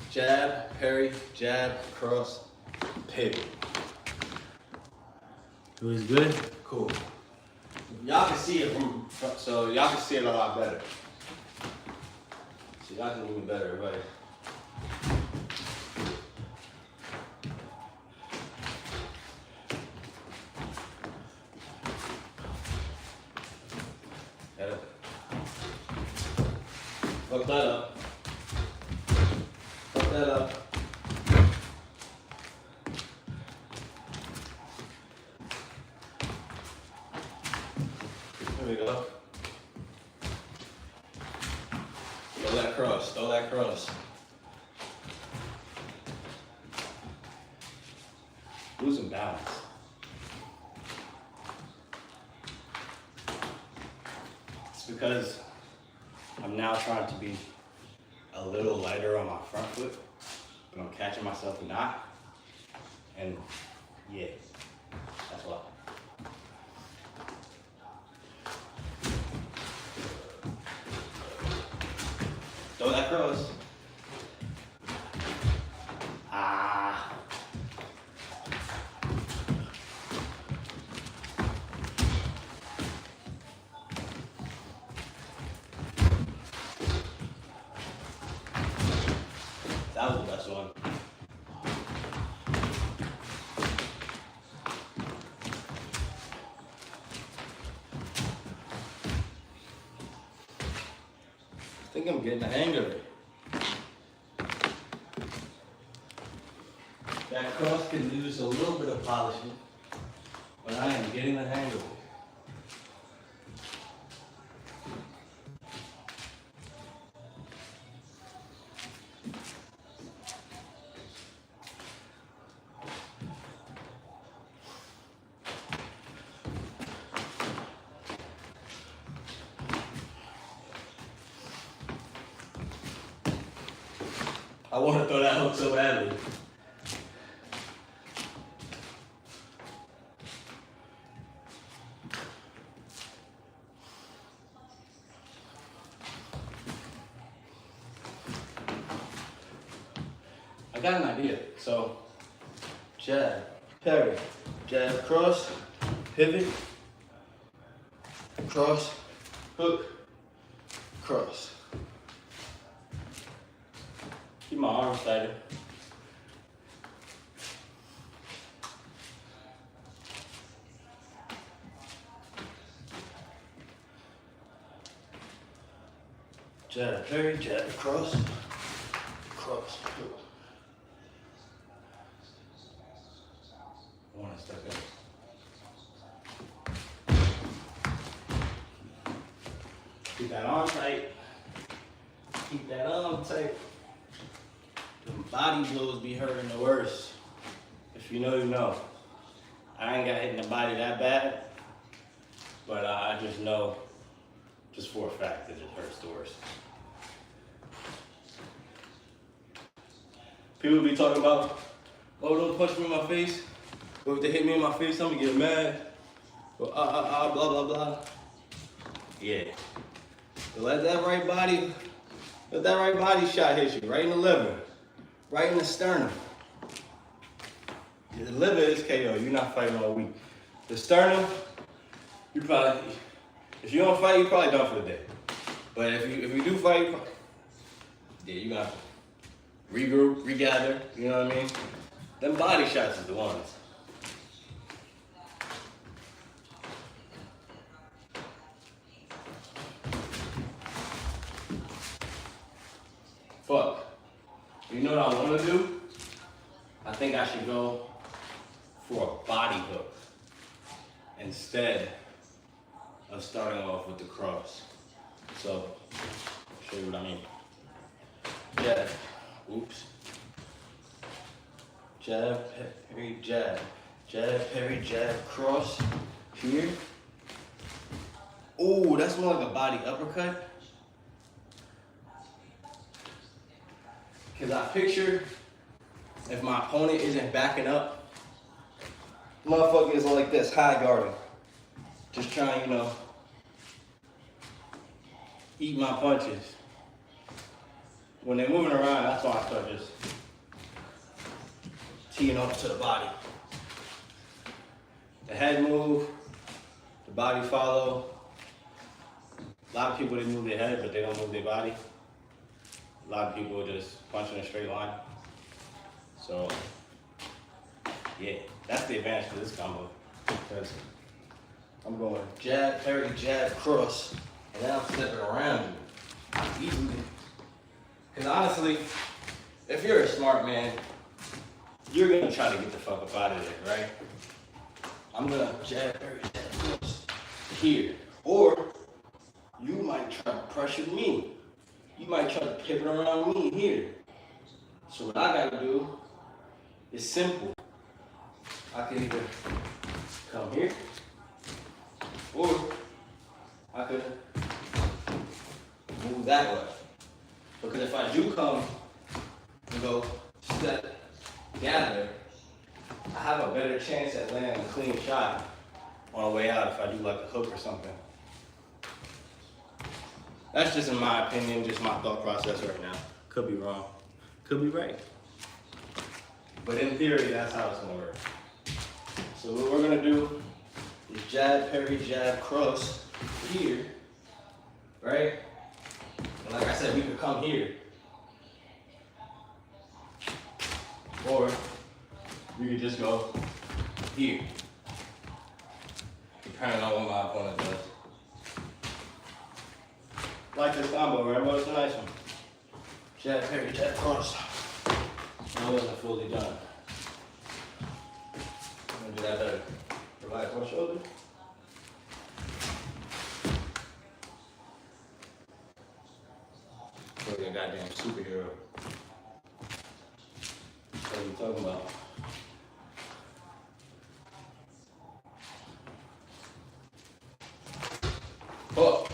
Jab, parry, jab, cross, pivot. It was good? Cool. Y'all can see it so y'all can see it a lot better. So y'all can even better, right? Fuck that up. Fuck that up. There we go. Throw that cross, throw that cross. Losing balance. It's because I'm now trying to be a little lighter on my front foot, but I'm catching myself not. And yeah, that's why. Throw that cross. Ah. That was the best one. I think I'm getting the hang of it. That cross can use a little bit of polishing, but I am getting the hang of it. I want to throw that hook so badly. I got an idea. So, jab, parry, jab, cross, pivot, cross, hook, cross. Keep my arms tighter. Jab, parry, jab, cross, cross, hook. I want to step in. Keep that arm tight. Keep that arm tight. The body blows be hurting the worst. If you know, you know. I ain't got hit in the body that bad, but I just know, just for a fact, it just hurts the worst. People be talking about, oh, don't punch me in my face. Or if they hit me in my face, I'm gonna get mad. Or blah, blah, blah. Yeah. But let that right body shot hit you, right in the liver, right in the sternum. The liver is KO, you're not fighting all week. The sternum, you probably, if you don't fight, you're probably done for the day. But if you do fight, yeah, you got to regroup, regather, you know what I mean? Them body shots is the ones. Fuck. You know what I want to do? I think I should go for a body hook instead of starting off with the cross. So, I'll show you what I mean. Jab. Oops. Jab, parry, jab. Jab, parry, jab, cross. Here. Ooh, that's more like a body uppercut. Because I picture if my opponent isn't backing up, motherfucker is like this, high guarding. Just trying, you know, eat my punches. When they're moving around, that's why I start just teeing off to the body. The head move, the body follow. A lot of people, they move their head, but they don't move their body. A lot of people just punch in a straight line. So, yeah, that's the advantage to this combo. Because I'm going jab, parry, jab, cross, and then I'm stepping around you easily. Because honestly, if you're a smart man, you're gonna try to get the fuck up out of there, right? I'm gonna jab, parry, jab, cross here. Or you might try to pressure me. You might try to pivot around me here. So what I gotta do is simple. I can either come here, or I could move that way. Because if I do come and go step, gather, I have a better chance at landing a clean shot on the way out if I do like a hook or something. That's just in my opinion, just my thought process right now. Could be wrong, could be right. But in theory, that's how it's gonna work. So what we're gonna do is jab, parry, jab, cross here, right? And like I said, we could come here. Or we could just go here, depending on what my opponent does. Like this combo, right? Well, it's a nice one. Jab, parry, jab, cross. I wasn't fully done. I'm gonna do that better. Relax my shoulder. Like a goddamn superhero. What are you talking about? Oh!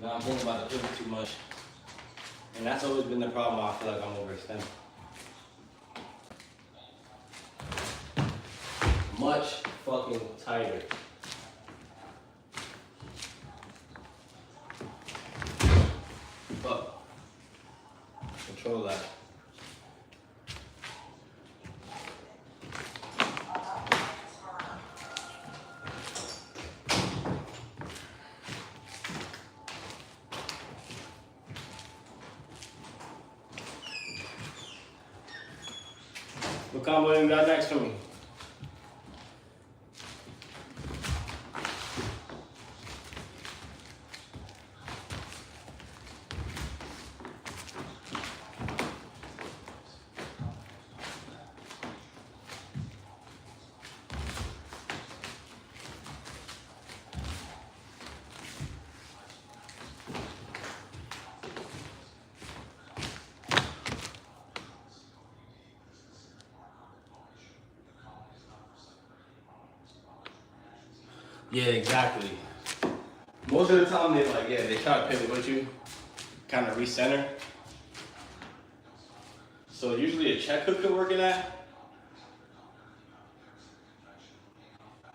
Now I'm thinking about the pivot too much. And that's always been the problem. I feel like I'm overextended. Much fucking tighter. Fuck. Control that. What combo you got next for me? Yeah, exactly. Most of the time they like, yeah, they try to pivot with you, kind of recenter. So usually a check hook could work in that.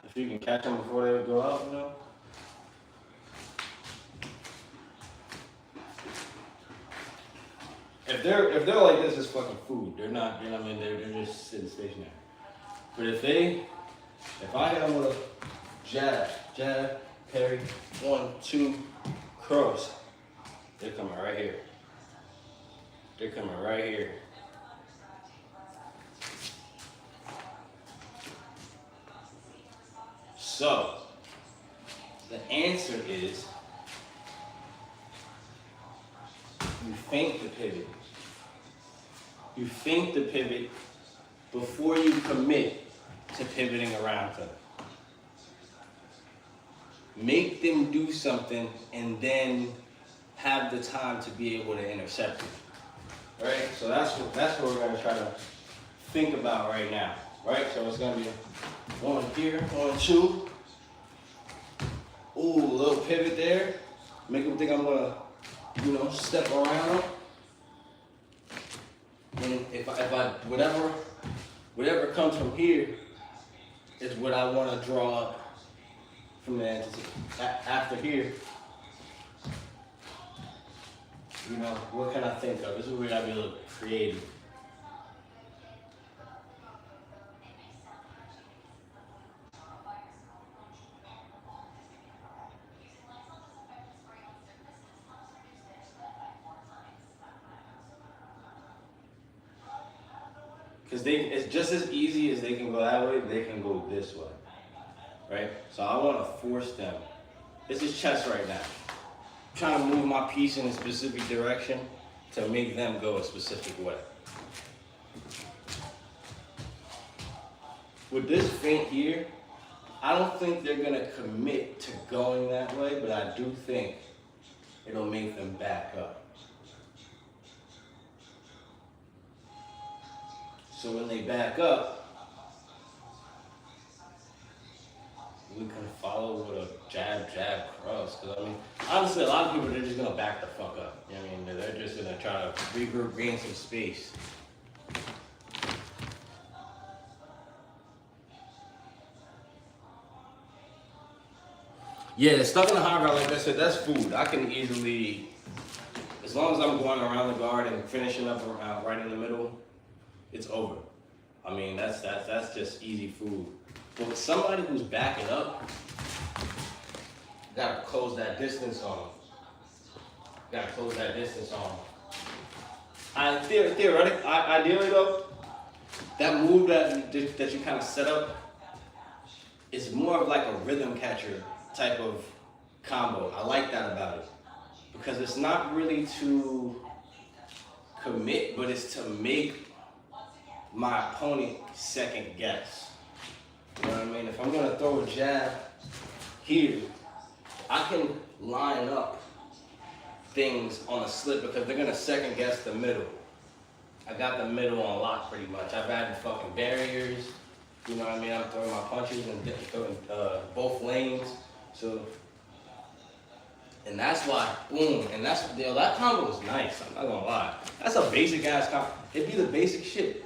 If you can catch them before they go out, you know. If they're like this, it's fucking food. They're not, you know what I mean? They're just sitting stationary. But if I hit them with a jab, parry, 1, 2, cross, they're coming right here. They're coming right here. So, the answer is, you feint the pivot. You feint the pivot before you commit to pivoting around to them. Make them do something and then have the time to be able to intercept it. Right? So that's what we're gonna try to think about right now. Right? So it's gonna be 1 here, 1, 2. Ooh, a little pivot there. Make them think I'm gonna, you know, step around. And if I whatever comes from here is what I want to draw up from the entity. After here, you know, what can I think of? This is where we gotta be a little creative. Because it's just as easy as they can go that way, they can go this way, right? So I want to force them. This is chess right now. I'm trying to move my piece in a specific direction to make them go a specific way. With this feint here, I don't think they're gonna commit to going that way, but I do think it'll make them back up. So when they back up, we can follow with a jab, cross. Because I mean, honestly, a lot of people, they're just gonna back the fuck up. You know what I mean? They're just gonna try to regroup, gain some space. Yeah, stuck in the high guard, like I said, that's food. I can easily, as long as I'm going around the guard and finishing up around right in the middle, it's over. I mean, that's just easy food. But with somebody who's backing up, you gotta close that distance on them. Ideally though, that move that you kind of set up is more of like a rhythm catcher type of combo. I like that about it. Because it's not really to commit, but it's to make my opponent second guess. You know what I mean? If I'm gonna throw a jab here, I can line up things on a slip because they're gonna second guess the middle. I got the middle on lock pretty much. I've added fucking barriers. You know what I mean? I'm throwing my punches and throwing both lanes. So And that's why, boom, and that's, yo, that combo is nice, I'm not gonna lie. That's a basic ass combo. It'd be the basic shit.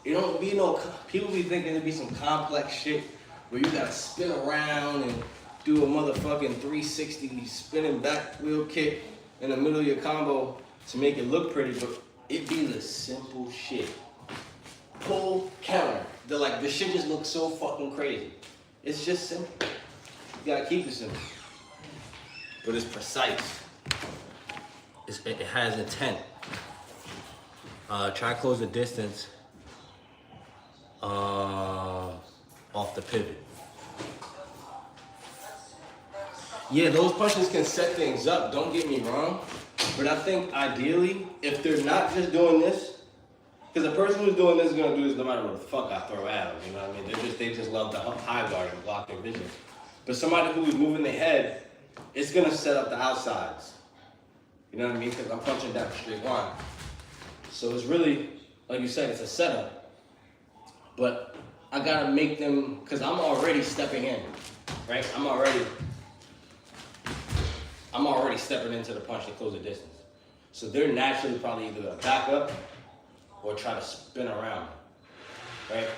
It don't be no, people be thinking it'd be some complex shit where you gotta spin around and do a motherfucking 360 spinning back wheel kick in the middle of your combo to make it look pretty, but it be the simple shit. Pull, counter. The shit just looks so fucking crazy. It's just simple. You gotta keep it simple. But it's precise. It has intent. Try close the distance off the pivot. Yeah, those punches can set things up, don't get me wrong. But I think ideally, if they're not just doing this, because the person who's doing this is gonna do this no matter what the fuck I throw at them, you know what I mean? They just love the high guard and block their vision. But somebody who's moving their head, it's gonna set up the outsides. You know what I mean? Because I'm punching down a straight line. So it's really, like you said, it's a setup. But I gotta make them, because I'm already stepping in, right? I'm already stepping into the punch to close the distance. So they're naturally probably either gonna back up or try to spin around, right?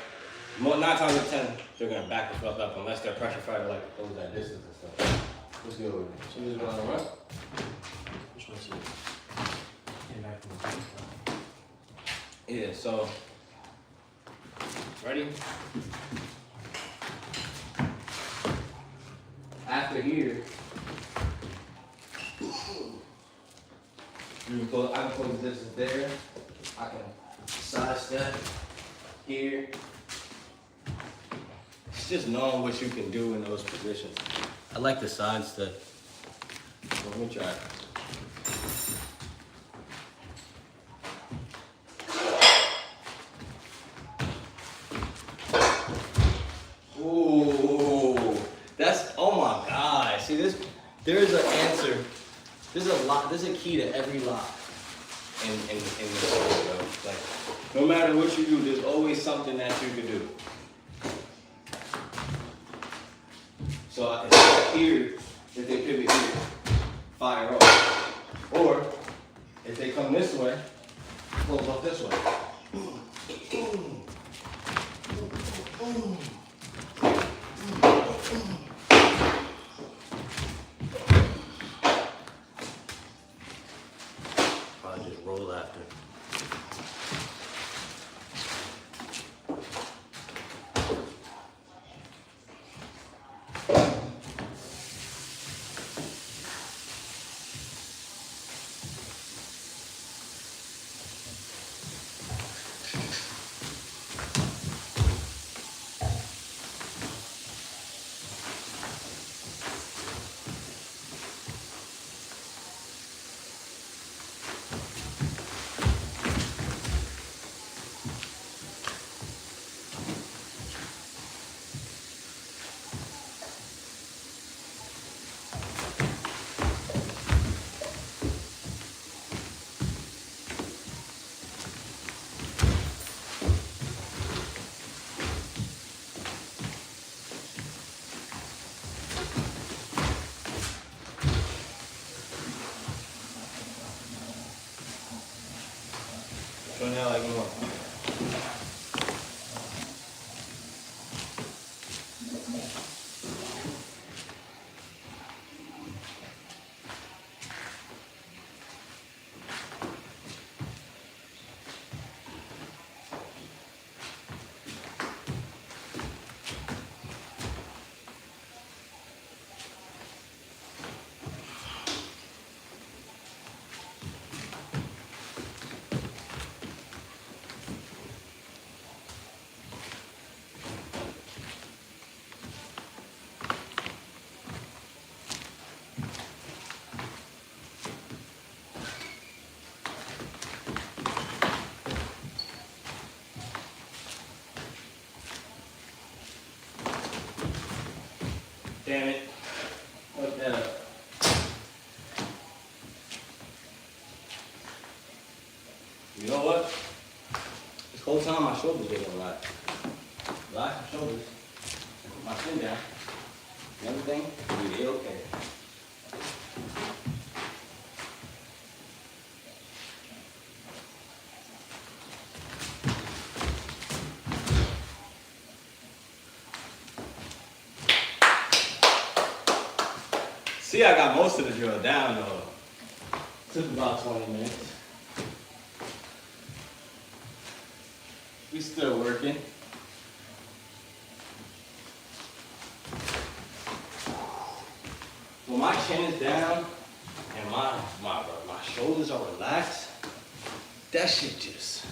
9 times out of 10, they're gonna back the fuck up unless they're pressure fighter like to close that distance and stuff. What's good with it? So you just gonna run? Which one's it? Came back from the Yeah, so, ready? After here, I can close the distance there. I can side step here. It's just knowing what you can do in those positions. I like the side step. So let me try it. Ooh, that's, oh my God. See this, there's an answer. There's a lot, there's a key to every lock in this world, bro. Like, no matter what you do, there's always something that you can do. So I can start here, if they pivot here, fire off. Or, if they come this way, close off this way. Probably just roll after. Show me how I can work. Damn it. Fuck that up. You know what? This whole time my shoulders getting a lot. Relax my shoulders. Put my chin down. And everything will be okay. See, I got most of the drill down though. Took about 20 minutes. We still working. When my chin is down and my shoulders are relaxed, that shit just,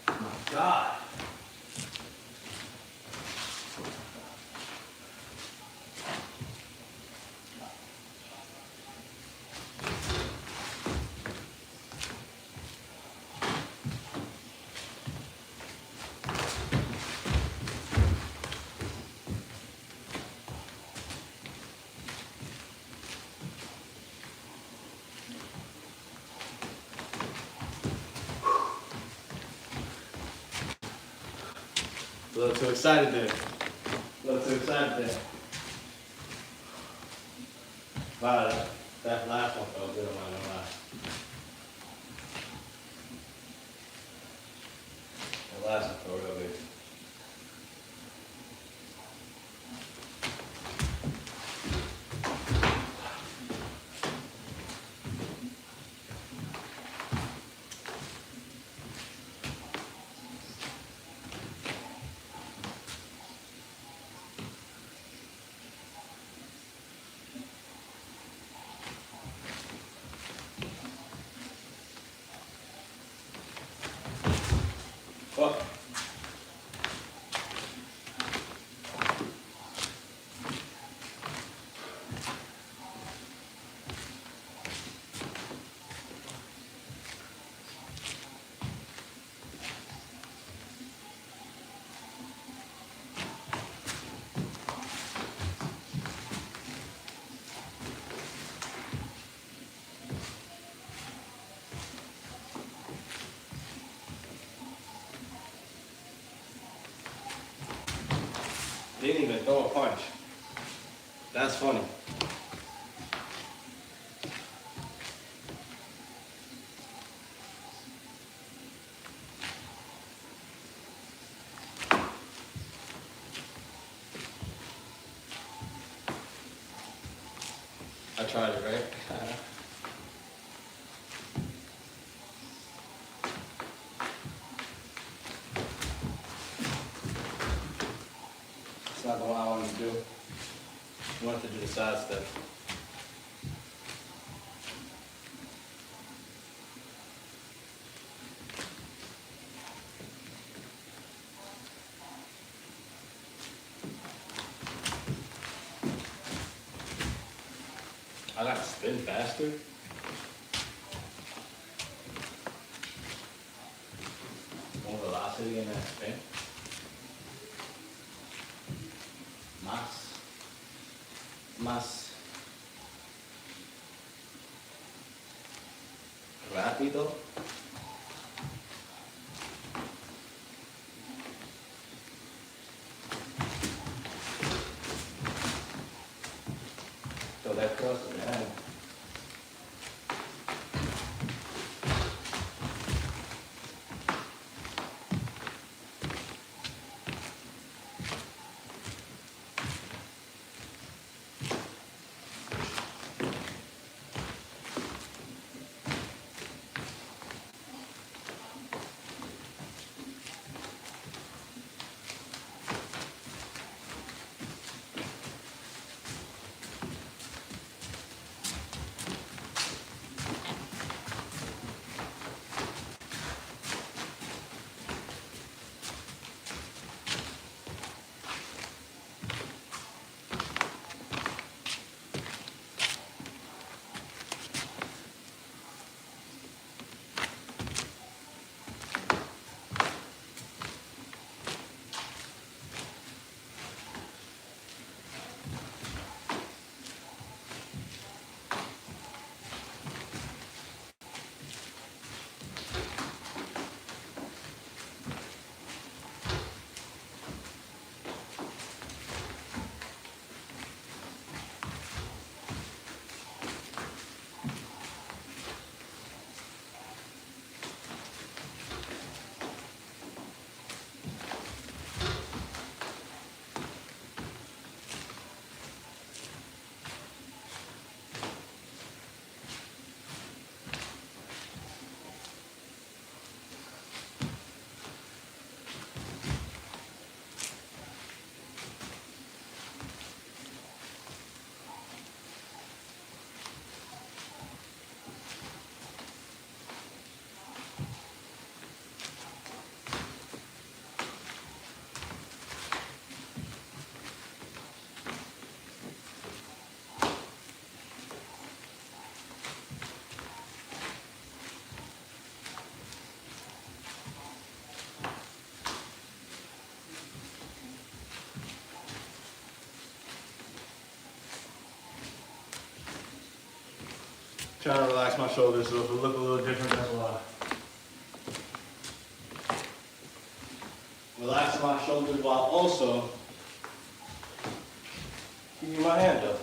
my God. A little too excited there. A little too excited there. Wow, that last one felt good, I'm not gonna lie. That last one felt real good. Fuck. Didn't even throw a punch. That's funny. I tried it, right? It's not the one I wanted to do. I wanted to do the side step. I gotta spin faster. More velocity in that spin. Más rápido. So that cross it down. trying to relax my shoulders, so if it look a little different, that's why. Relaxing my shoulders while also keeping my hand up.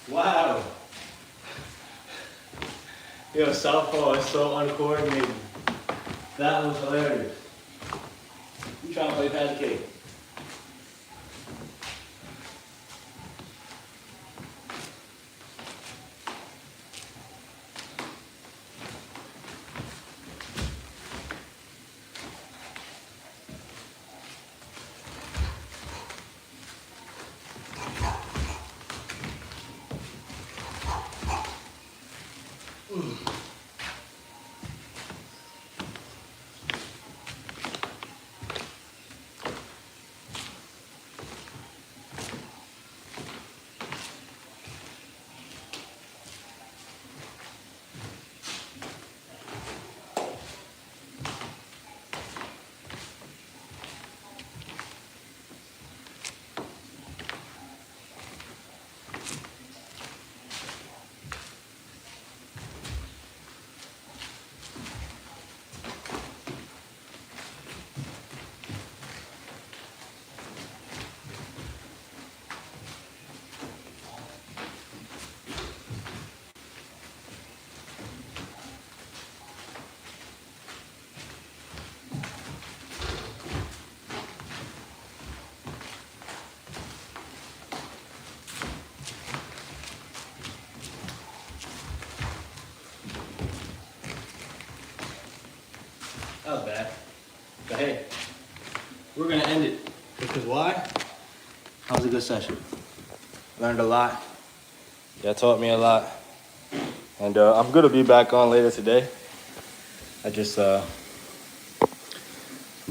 Wow. Yo, southpaw is so uncoordinated. That was hilarious. You trying to play patty cake? That was bad. But hey, we're gonna end it. Because why? That was a good session. Learned a lot. Y'all taught me a lot. And I'm gonna be back on later today. I'm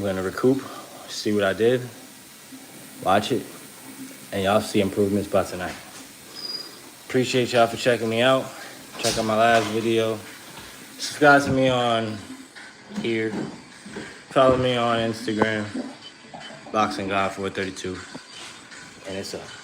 gonna recoup, see what I did, watch it, and y'all see improvements by tonight. Appreciate y'all for checking me out. Check out my last video. Subscribe to me on here. Follow me on Instagram, BoxingGod432. And it's up.